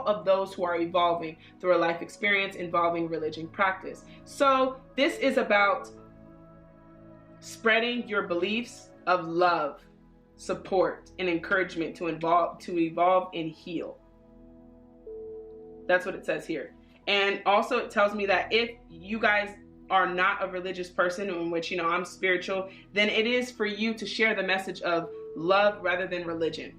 of those who are evolving through a life experience involving religion practice. So this is about spreading your beliefs of love, support, and encouragement to evolve and heal. That's what it says here. And also it tells me that if you guys are not a religious person, in which, you know, I'm spiritual, then it is for you to share the message of love rather than religion.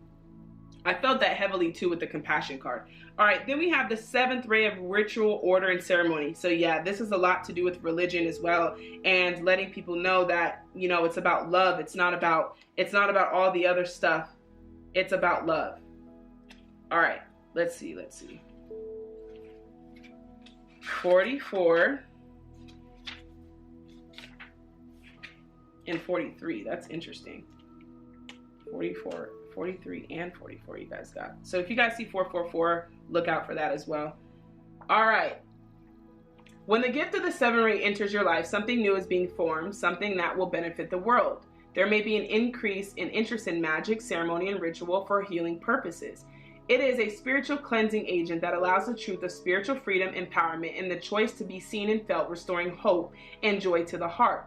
I felt that heavily too with the compassion card. All right, then we have the 7th ray of ritual, order, and ceremony. So yeah, this is a lot to do with religion as well, and letting people know that, you know, it's about love. It's not about all the other stuff. It's about love. All right, let's see. 44 and 43. That's interesting. 44. 43 and 44 you guys got. So if you guys see 444, look out for that as well. All right. When the gift of the 7th ray enters your life, something new is being formed, something that will benefit the world. There may be an increase in interest in magic, ceremony, and ritual for healing purposes. It is a spiritual cleansing agent that allows the truth of spiritual freedom, empowerment, and the choice to be seen and felt, restoring hope and joy to the heart.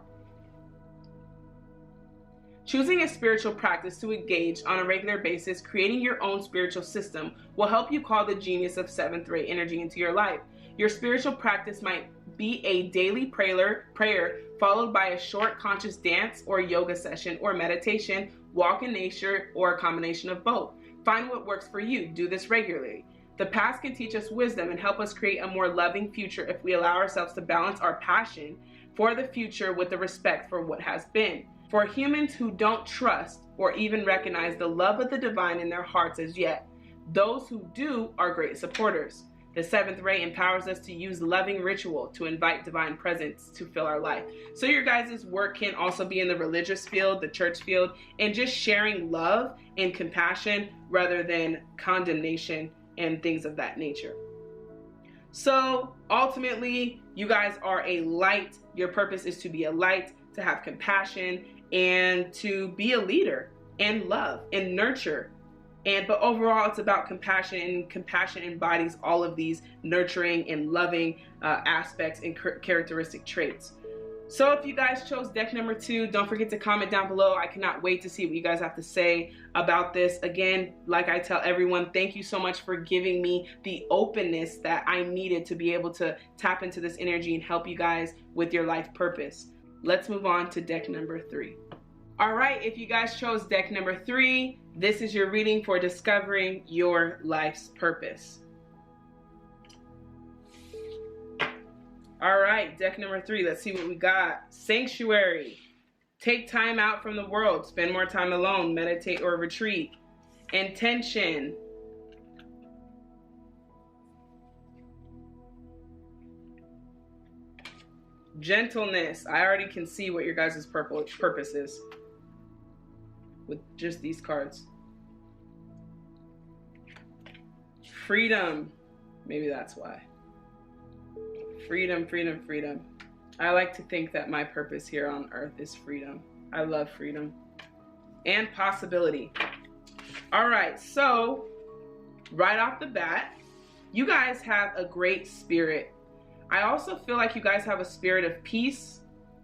Choosing a spiritual practice to engage on a regular basis, creating your own spiritual system, will help you call the genius of 7th ray energy into your life. Your spiritual practice might be a daily prayer followed by a short conscious dance or yoga session or meditation, walk in nature, or a combination of both. Find what works for you. Do this regularly. The past can teach us wisdom and help us create a more loving future if we allow ourselves to balance our passion for the future with the respect for what has been. For humans who don't trust or even recognize the love of the divine in their hearts as yet, those who do are great supporters. The 7th ray empowers us to use loving ritual to invite divine presence to fill our life. So your guys' work can also be in the religious field, the church field, and just sharing love and compassion rather than condemnation and things of that nature. So ultimately, you guys are a light. Your purpose is to be a light, to have compassion, and to be a leader and love and nurture. But overall, it's about compassion, and compassion embodies all of these nurturing and loving aspects and characteristic traits. So if you guys chose deck number 2, don't forget to comment down below. I cannot wait to see what you guys have to say about this. Again, like I tell everyone, thank you so much for giving me the openness that I needed to be able to tap into this energy and help you guys with your life purpose. Let's move on to deck number 3. All right, if you guys chose deck number 3, this is your reading for discovering your life's purpose. All right, deck number 3, let's see what we got. Sanctuary. Take time out from the world. Spend more time alone. Meditate or retreat. Intention. Gentleness. I already can see what your guys' purpose is with just these cards. Freedom. Maybe that's why. Freedom, freedom, freedom. I like to think that my purpose here on earth is freedom. I love freedom and possibility. All right, so right off the bat, you guys have a great spirit. I also feel like you guys have a spirit of peace,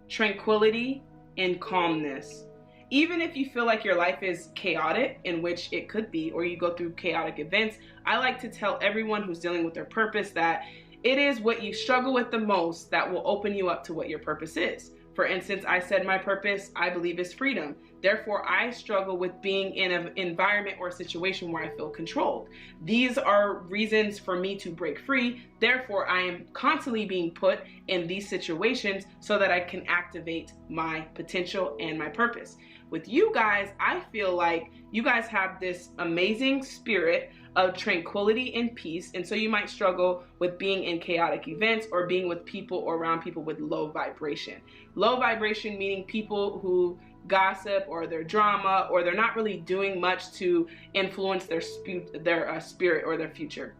tranquility, and calmness. Even if you feel like your life is chaotic, in which it could be, or you go through chaotic events, I like to tell everyone who's dealing with their purpose that it is what you struggle with the most that will open you up to what your purpose is. For instance, I said my purpose, I believe, is freedom. Therefore, I struggle with being in an environment or a situation where I feel controlled. These are reasons for me to break free. Therefore, I am constantly being put in these situations so that I can activate my potential and my purpose. With you guys, I feel like you guys have this amazing spirit of tranquility and peace, and so you might struggle with being in chaotic events or being with people or around people with low vibration. Low vibration meaning people who gossip or their drama, or they're not really doing much to influence their spirit or their future.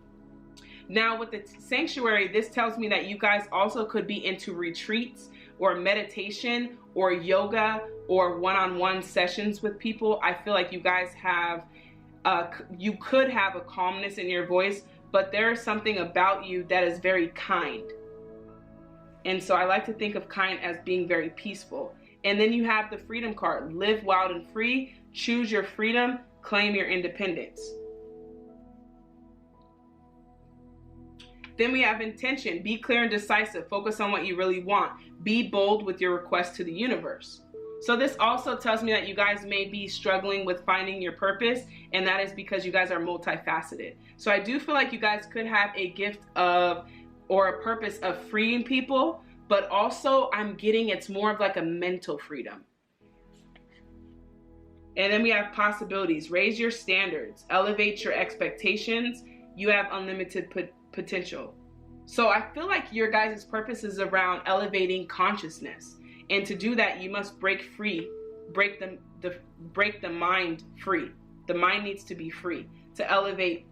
Now with the sanctuary, this tells me that you guys also could be into retreats or meditation or yoga or one-on-one sessions with people. I feel like you guys have you could have a calmness in your voice, but there is something about you that is very kind. And so I like to think of kind as being very peaceful. And then you have the freedom card. Live wild and free. Choose your freedom. Claim your independence. Then we have intention. Be clear and decisive. Focus on what you really want. Be bold with your request to the universe. So this also tells me that you guys may be struggling with finding your purpose, and that is because you guys are multifaceted. So I do feel like you guys could have a gift of or a purpose of freeing people, but also I'm getting it's more of like a mental freedom. And then we have possibilities. Raise your standards. Elevate your expectations. You have unlimited potential. So I feel like your guys' purpose is around elevating consciousness. And to do that, you must break free, break the mind free. The mind needs to be free to elevate.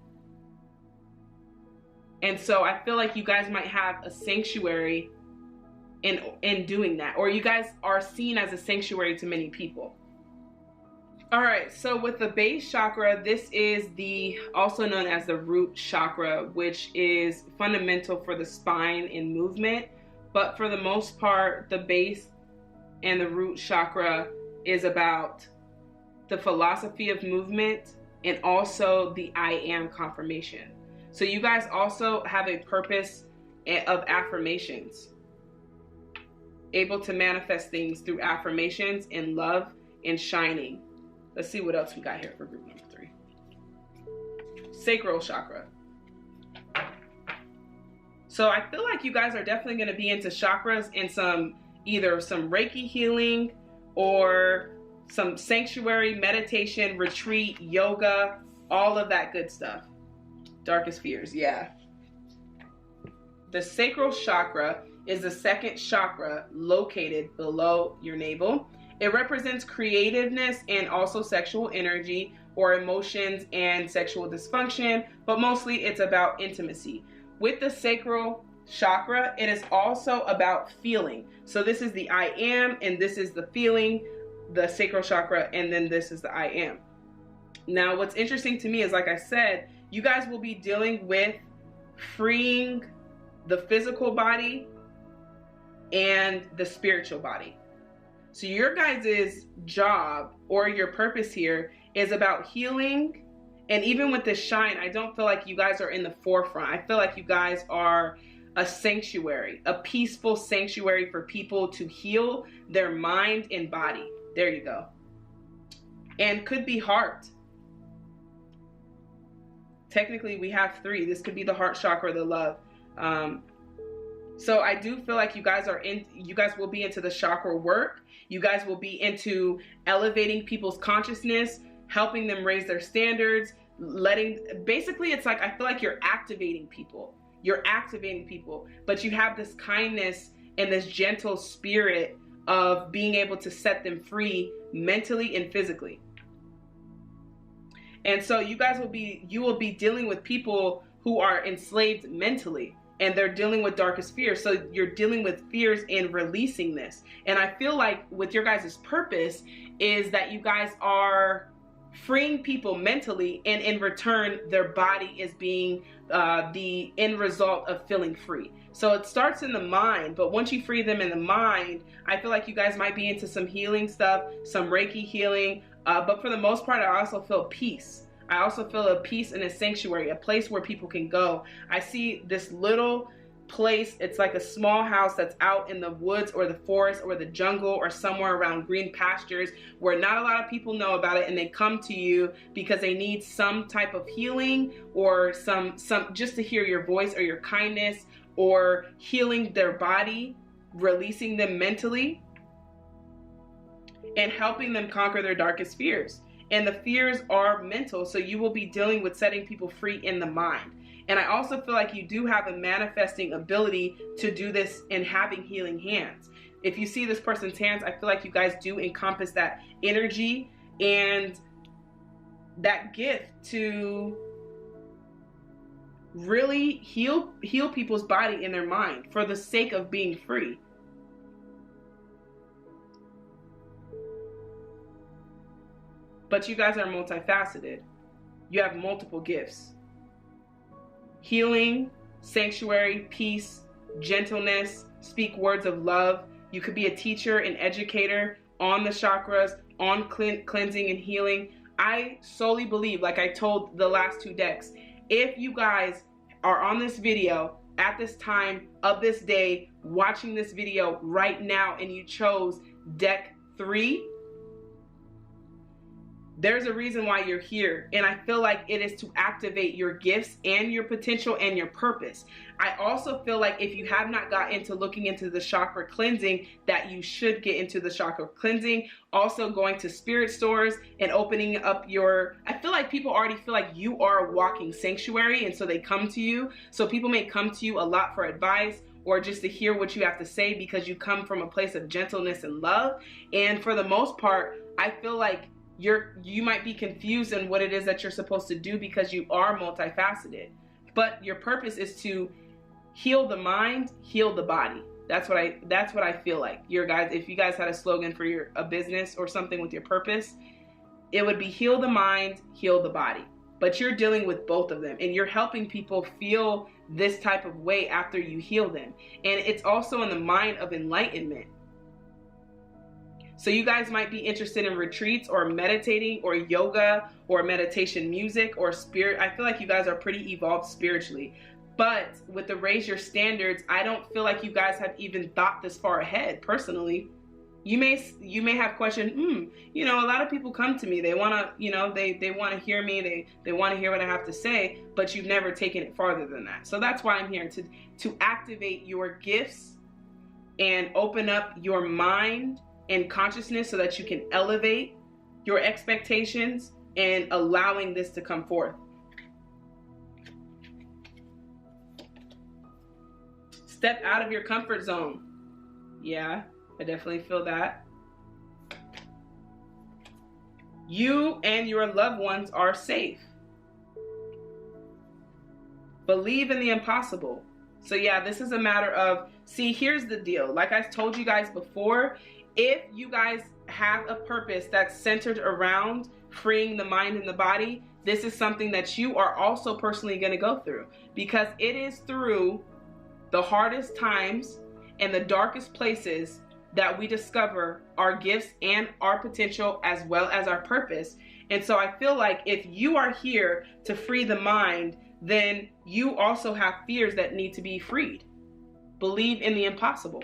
And so I feel like you guys might have a sanctuary in doing that, or you guys are seen as a sanctuary to many people. All right, so with the base chakra, this is also known as the root chakra, which is fundamental for the spine and movement. But for the most part, the base and the root chakra is about the philosophy of movement and also the I am confirmation. So you guys also have a purpose of affirmations, able to manifest things through affirmations and love and shining. Let's see what else we got here for group number 3. Sacral chakra. So I feel like you guys are definitely going to be into chakras and either some Reiki healing or some sanctuary, meditation, retreat, yoga, all of that good stuff. Darkest fears, yeah. The sacral chakra is the second chakra located below your navel. It represents creativeness and also sexual energy or emotions and sexual dysfunction, but mostly it's about intimacy. With the sacral chakra, it is also about feeling. So this is the I am, and this is the feeling, the sacral chakra, and then this is the I am. Now, what's interesting to me is, like I said, you guys will be dealing with freeing the physical body and the spiritual body. So your guys' job or your purpose here is about healing. And even with this shine, I don't feel like you guys are in the forefront. I feel like you guys are a sanctuary, a peaceful sanctuary for people to heal their mind and body. There you go. And could be heart. Technically, we have 3. This could be the heart chakra, the love. So I do feel like you guys will be into the chakra work. You guys will be into elevating people's consciousness, helping them raise their standards, basically it's like, I feel like you're activating people. You're activating people, but you have this kindness and this gentle spirit of being able to set them free mentally and physically. And so you will be dealing with people who are enslaved mentally, and they're dealing with darkest fears. So you're dealing with fears and releasing this. And I feel like with your guys' purpose is that you guys are freeing people mentally, and in return, their body is being the end result of feeling free. So it starts in the mind, but once you free them in the mind, I feel like you guys might be into some healing stuff, some Reiki healing, but for the most part, I also feel peace. I also feel a peace and a sanctuary, a place where people can go. I see this little place. It's like a small house that's out in the woods or the forest or the jungle or somewhere around green pastures where not a lot of people know about it, and they come to you because they need some type of healing or some just to hear your voice or your kindness or healing their body, releasing them mentally, and helping them conquer their darkest fears. And the fears are mental, so you will be dealing with setting people free in the mind. And I also feel like you do have a manifesting ability to do this and having healing hands. If you see this person's hands, I feel like you guys do encompass that energy and that gift to really heal people's body and their mind for the sake of being free. But you guys are multifaceted. You have multiple gifts. Healing, sanctuary, peace, gentleness, speak words of love. You could be a teacher, an educator on the chakras, on cleansing and healing. I solely believe, like I told the last 2 decks, if you guys are on this video at this time of this day, watching this video right now, and you chose deck 3, there's a reason why you're here. And I feel like it is to activate your gifts and your potential and your purpose. I also feel like if you have not got into looking into the chakra cleansing, that you should get into the chakra cleansing. Also going to spirit stores and opening up I feel like people already feel like you are a walking sanctuary, and so they come to you. So people may come to you a lot for advice or just to hear what you have to say because you come from a place of gentleness and love. And for the most part, I feel like you might be confused in what it is that you're supposed to do because you are multifaceted. But your purpose is to heal the mind, heal the body. That's what I feel like. Your guys, if you guys had a slogan for a business or something with your purpose, it would be heal the mind, heal the body. But you're dealing with both of them, and you're helping people feel this type of way after you heal them. And it's also in the mind of enlightenment. So you guys might be interested in retreats or meditating or yoga or meditation music or spirit. I feel like you guys are pretty evolved spiritually. But with the raise your standards, I don't feel like you guys have even thought this far ahead personally. You may have questioned, you know, a lot of people come to me. They want to, you know, they want to hear me. They want to hear what I have to say, but you've never taken it farther than that. So that's why I'm here to activate your gifts and open up your mind and consciousness so that you can elevate your expectations and allowing this to come forth. Step out of your comfort zone. Yeah, I definitely feel that. You and your loved ones are safe. Believe in the impossible. So yeah, this is a matter of, see, here's the deal. Like I told you guys before, if you guys have a purpose that's centered around freeing the mind and the body, this is something that you are also personally going to go through, because it is through the hardest times and the darkest places that we discover our gifts and our potential as well as our purpose. And so I feel like if you are here to free the mind, then you also have fears that need to be freed. Believe in the impossible.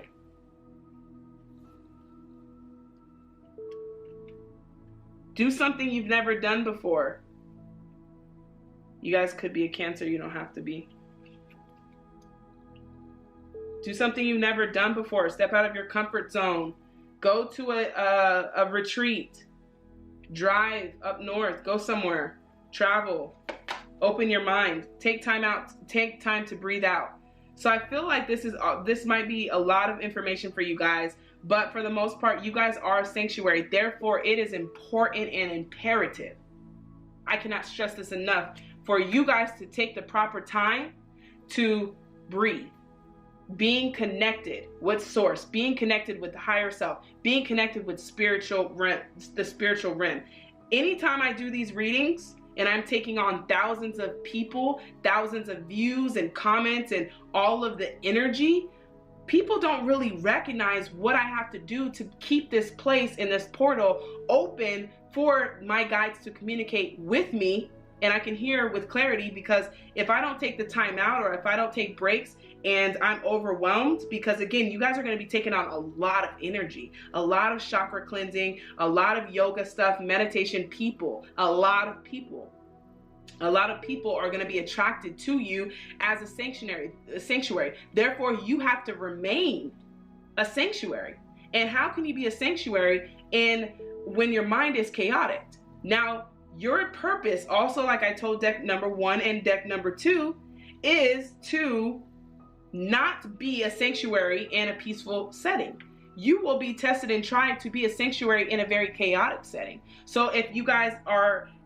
Do something you've never done before. You guys could be a Cancer, you don't have to be. Do something you've never done before. Step out of your comfort zone. Go to a retreat. Drive up north. Go somewhere. Travel. Open your mind. Take time out. Take time to breathe out. So I feel like this might be a lot of information for you guys, but for the most part, you guys are a sanctuary. Therefore, it is important and imperative. I cannot stress this enough for you guys to take the proper time to breathe. Being connected with source, being connected with the higher self, being connected with the spiritual realm. Anytime I do these readings and I'm taking on thousands of people, thousands of views and comments and all of the energy, people don't really recognize what I have to do to keep this place and this portal open for my guides to communicate with me, and I can hear with clarity. Because if I don't take the time out, or if I don't take breaks and I'm overwhelmed, because again, you guys are going to be taking on a lot of energy, a lot of chakra cleansing, a lot of yoga stuff, meditation, people, a lot of people are going to be attracted to you as a sanctuary. Therefore, you have to remain a sanctuary. And how can you be a sanctuary when your mind is chaotic? Now, your purpose also, like I told deck number 1 and deck number 2, is to not be a sanctuary in a peaceful setting. You will be tested and tried to be a sanctuary in a very chaotic setting. So if you guys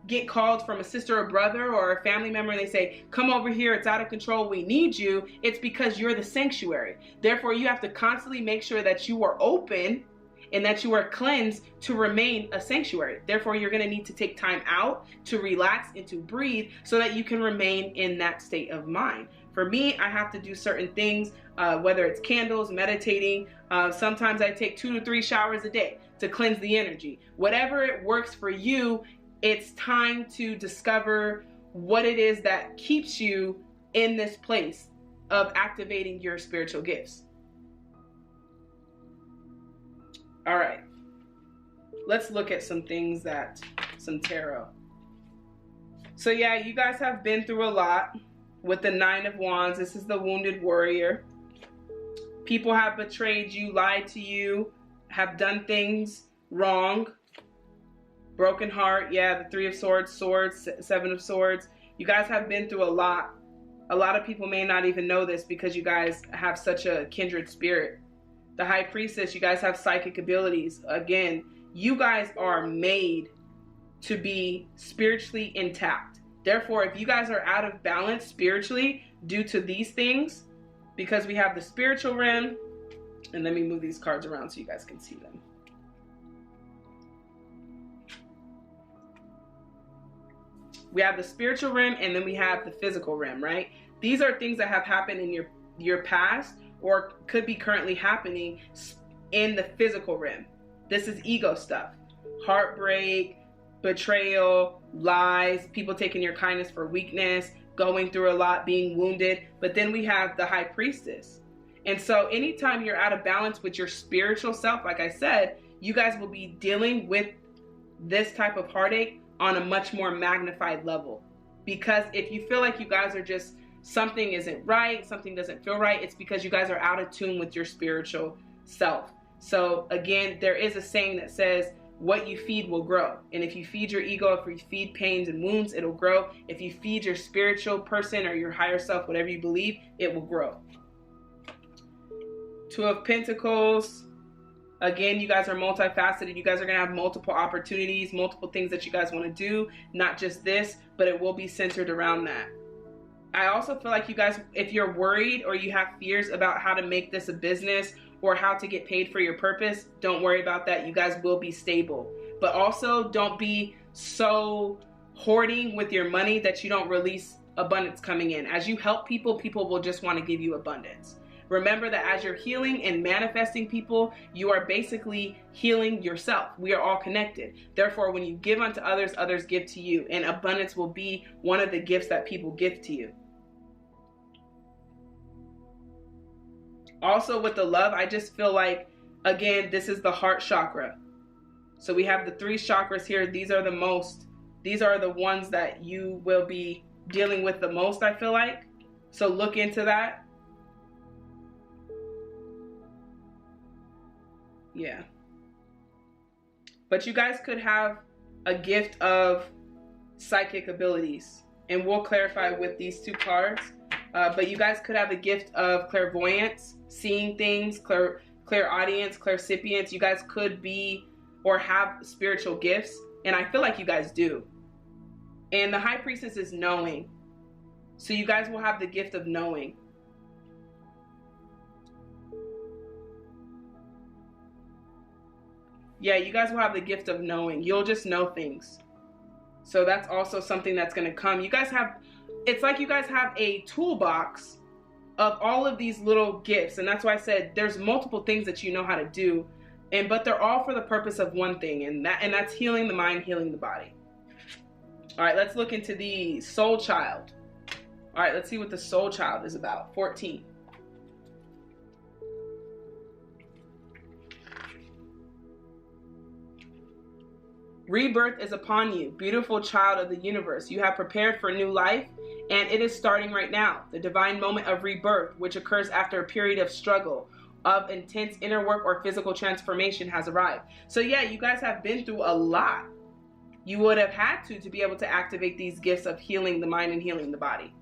get called from a sister or brother or a family member and they say, come over here, it's out of control, we need you, it's because you're the sanctuary. Therefore, you have to constantly make sure that you are open and that you are cleansed to remain a sanctuary. Therefore, you're going to need to take time out to relax and to breathe so that you can remain in that state of mind. For me, I have to do certain things, whether it's candles, meditating. Sometimes I take 2 to 3 showers a day to cleanse the energy. Whatever it works for you, it's time to discover what it is that keeps you in this place of activating your spiritual gifts. All right, let's look at some things some tarot. So yeah, you guys have been through a lot with the 9 of Wands. This is the wounded warrior. People have betrayed you, lied to you, have done things wrong. Broken heart, yeah, the 3 of Swords, 7 of Swords. You guys have been through a lot. A lot of people may not even know this because you guys have such a kindred spirit. The High Priestess, you guys have psychic abilities. Again, you guys are made to be spiritually intact. Therefore, if you guys are out of balance spiritually due to these things, because we have the spiritual realm And let me move these cards around so you guys can see them. We have the spiritual realm, and then we have the physical realm, right? These are things that have happened in your past or could be currently happening in the physical realm. This is ego stuff. Heartbreak, betrayal, lies, people taking your kindness for weakness, going through a lot, being wounded. But then we have the high priestess. And so anytime you're out of balance with your spiritual self, like I said, you guys will be dealing with this type of heartache on a much more magnified level. Because if you feel like you guys are just, something isn't right, something doesn't feel right, it's because you guys are out of tune with your spiritual self. So again, there is a saying that says, what you feed will grow. And if you feed your ego, if you feed pains and wounds, it'll grow. If you feed your spiritual person or your higher self, whatever you believe, it will grow. Two of Pentacles. Again, you guys are multifaceted. You guys are going to have multiple opportunities, multiple things that you guys want to do. Not just this, but it will be centered around that. I also feel like you guys, if you're worried or you have fears about how to make this a business or how to get paid for your purpose, don't worry about that. You guys will be stable. But also don't be so hoarding with your money that you don't release abundance coming in. As you help people, people will just want to give you abundance. Remember that as you're healing and manifesting people, you are basically healing yourself. We are all connected. Therefore, when you give unto others, others give to you. And abundance will be one of the gifts that people give to you. Also with the love, I just feel like, again, this is the heart chakra. So we have the 3 chakras here. These are the ones that you will be dealing with the most, I feel like. So look into that. Yeah. But you guys could have a gift of psychic abilities. And we'll clarify with these 2 cards. But you guys could have a gift of clairvoyance, seeing things, clairaudience, claircipience. You guys could be or have spiritual gifts. And I feel like you guys do. And the high priestess is knowing. So you guys will have the gift of knowing. Yeah, you guys will have the gift of knowing. You'll just know things. So that's also something that's going to come. You guys have, it's like you guys have a toolbox of all of these little gifts. And that's why I said there's multiple things that you know how to do. But they're all for the purpose of one thing. And that's healing the mind, healing the body. All right, let's look into the soul child. All right, let's see what the soul child is about. 14. Rebirth is upon you, beautiful child of the universe. You have prepared for new life, and it is starting right now. The divine moment of rebirth, which occurs after a period of struggle, of intense inner work or physical transformation, has arrived. So yeah, you guys have been through a lot. You would have had to be able to activate these gifts of healing the mind and healing the body.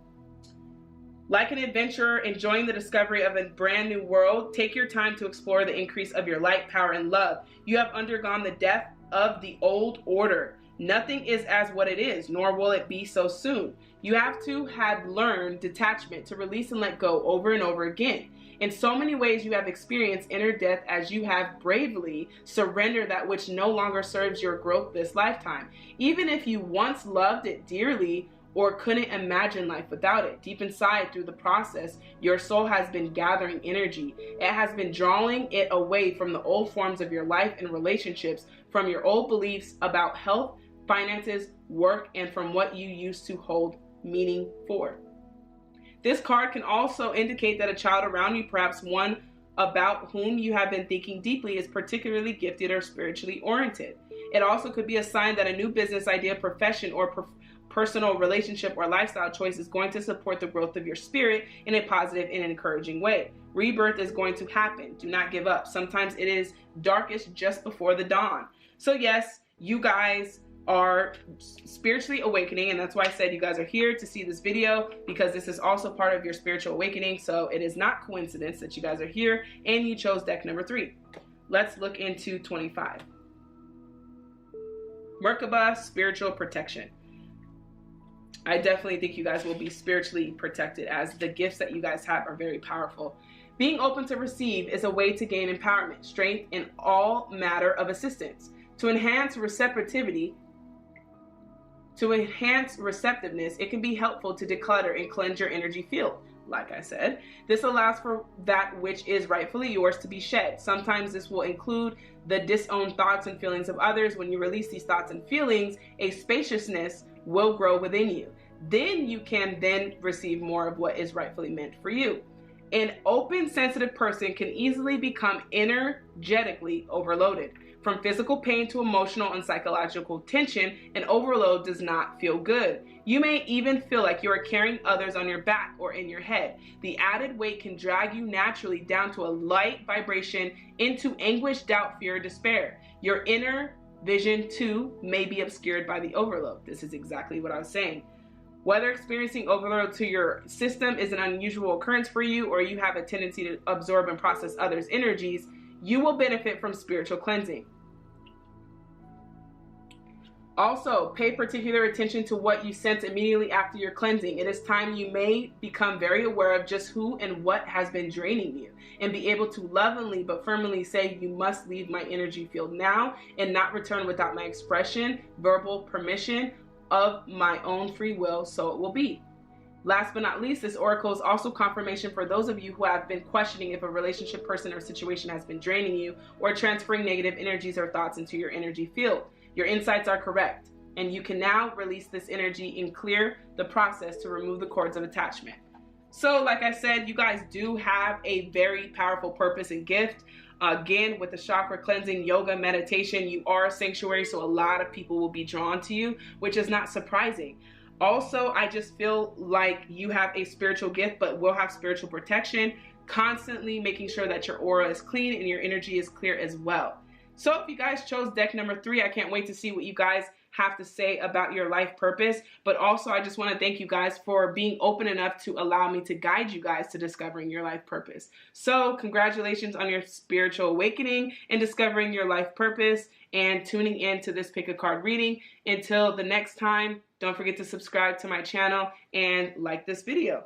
Like an adventurer enjoying the discovery of a brand new world, take your time to explore the increase of your light, power, and love. You have undergone the death of the old order. Nothing is as what it is, nor will it be so soon. You have to have learned detachment, to release and let go over and over again. In so many ways you have experienced inner death as you have bravely surrendered that which no longer serves your growth this lifetime. Even if you once loved it dearly or couldn't imagine life without it, deep inside through the process, your soul has been gathering energy. It has been drawing it away from the old forms of your life and relationships, from your old beliefs about health, finances, work, and from what you used to hold meaning for. This card can also indicate that a child around you, perhaps one about whom you have been thinking deeply, is particularly gifted or spiritually oriented. It also could be a sign that a new business idea, profession, or personal relationship or lifestyle choice is going to support the growth of your spirit in a positive and encouraging way. Rebirth is going to happen. Do not give up. Sometimes it is darkest just before the dawn. So yes, you guys are spiritually awakening, and that's why I said you guys are here to see this video, because this is also part of your spiritual awakening. So it is not coincidence that you guys are here and you chose deck number 3. Let's look into 25. Merkaba, spiritual protection. I definitely think you guys will be spiritually protected, as the gifts that you guys have are very powerful. Being open to receive is a way to gain empowerment, strength in all matter of assistance. To enhance receptivity, to enhance receptiveness, it can be helpful to declutter and cleanse your energy field. Like I said, this allows for that which is rightfully yours to be shed. Sometimes this will include the disowned thoughts and feelings of others. When you release these thoughts and feelings, a spaciousness will grow within you. Then you can then receive more of what is rightfully meant for you. An open, sensitive person can easily become energetically overloaded. From physical pain to emotional and psychological tension, an overload does not feel good. You may even feel like you are carrying others on your back or in your head. The added weight can drag you naturally down to a light vibration into anguish, doubt, fear, despair. Your inner vision too may be obscured by the overload. This is exactly what I was saying. Whether experiencing overload to your system is an unusual occurrence for you, or you have a tendency to absorb and process others' energies, you will benefit from spiritual cleansing. Also, pay particular attention to what you sense immediately after your cleansing. It is time you may become very aware of just who and what has been draining you, and be able to lovingly but firmly say, you must leave my energy field now and not return without my expression, verbal permission of my own free will, so it will be. Last but not least, this oracle is also confirmation for those of you who have been questioning if a relationship, person, or situation has been draining you or transferring negative energies or thoughts into your energy field. Your insights are correct, and you can now release this energy and clear the process to remove the cords of attachment. So like I said, you guys do have a very powerful purpose and gift. Again, with the chakra cleansing, yoga, meditation, you are a sanctuary, so a lot of people will be drawn to you, which is not surprising. Also, I just feel like you have a spiritual gift, but will have spiritual protection, constantly making sure that your aura is clean and your energy is clear as well. So if you guys chose deck number 3, I can't wait to see what you guys have to say about your life purpose. But also, I just want to thank you guys for being open enough to allow me to guide you guys to discovering your life purpose. So congratulations on your spiritual awakening and discovering your life purpose and tuning in to this pick a card reading. Until the next time, don't forget to subscribe to my channel and like this video.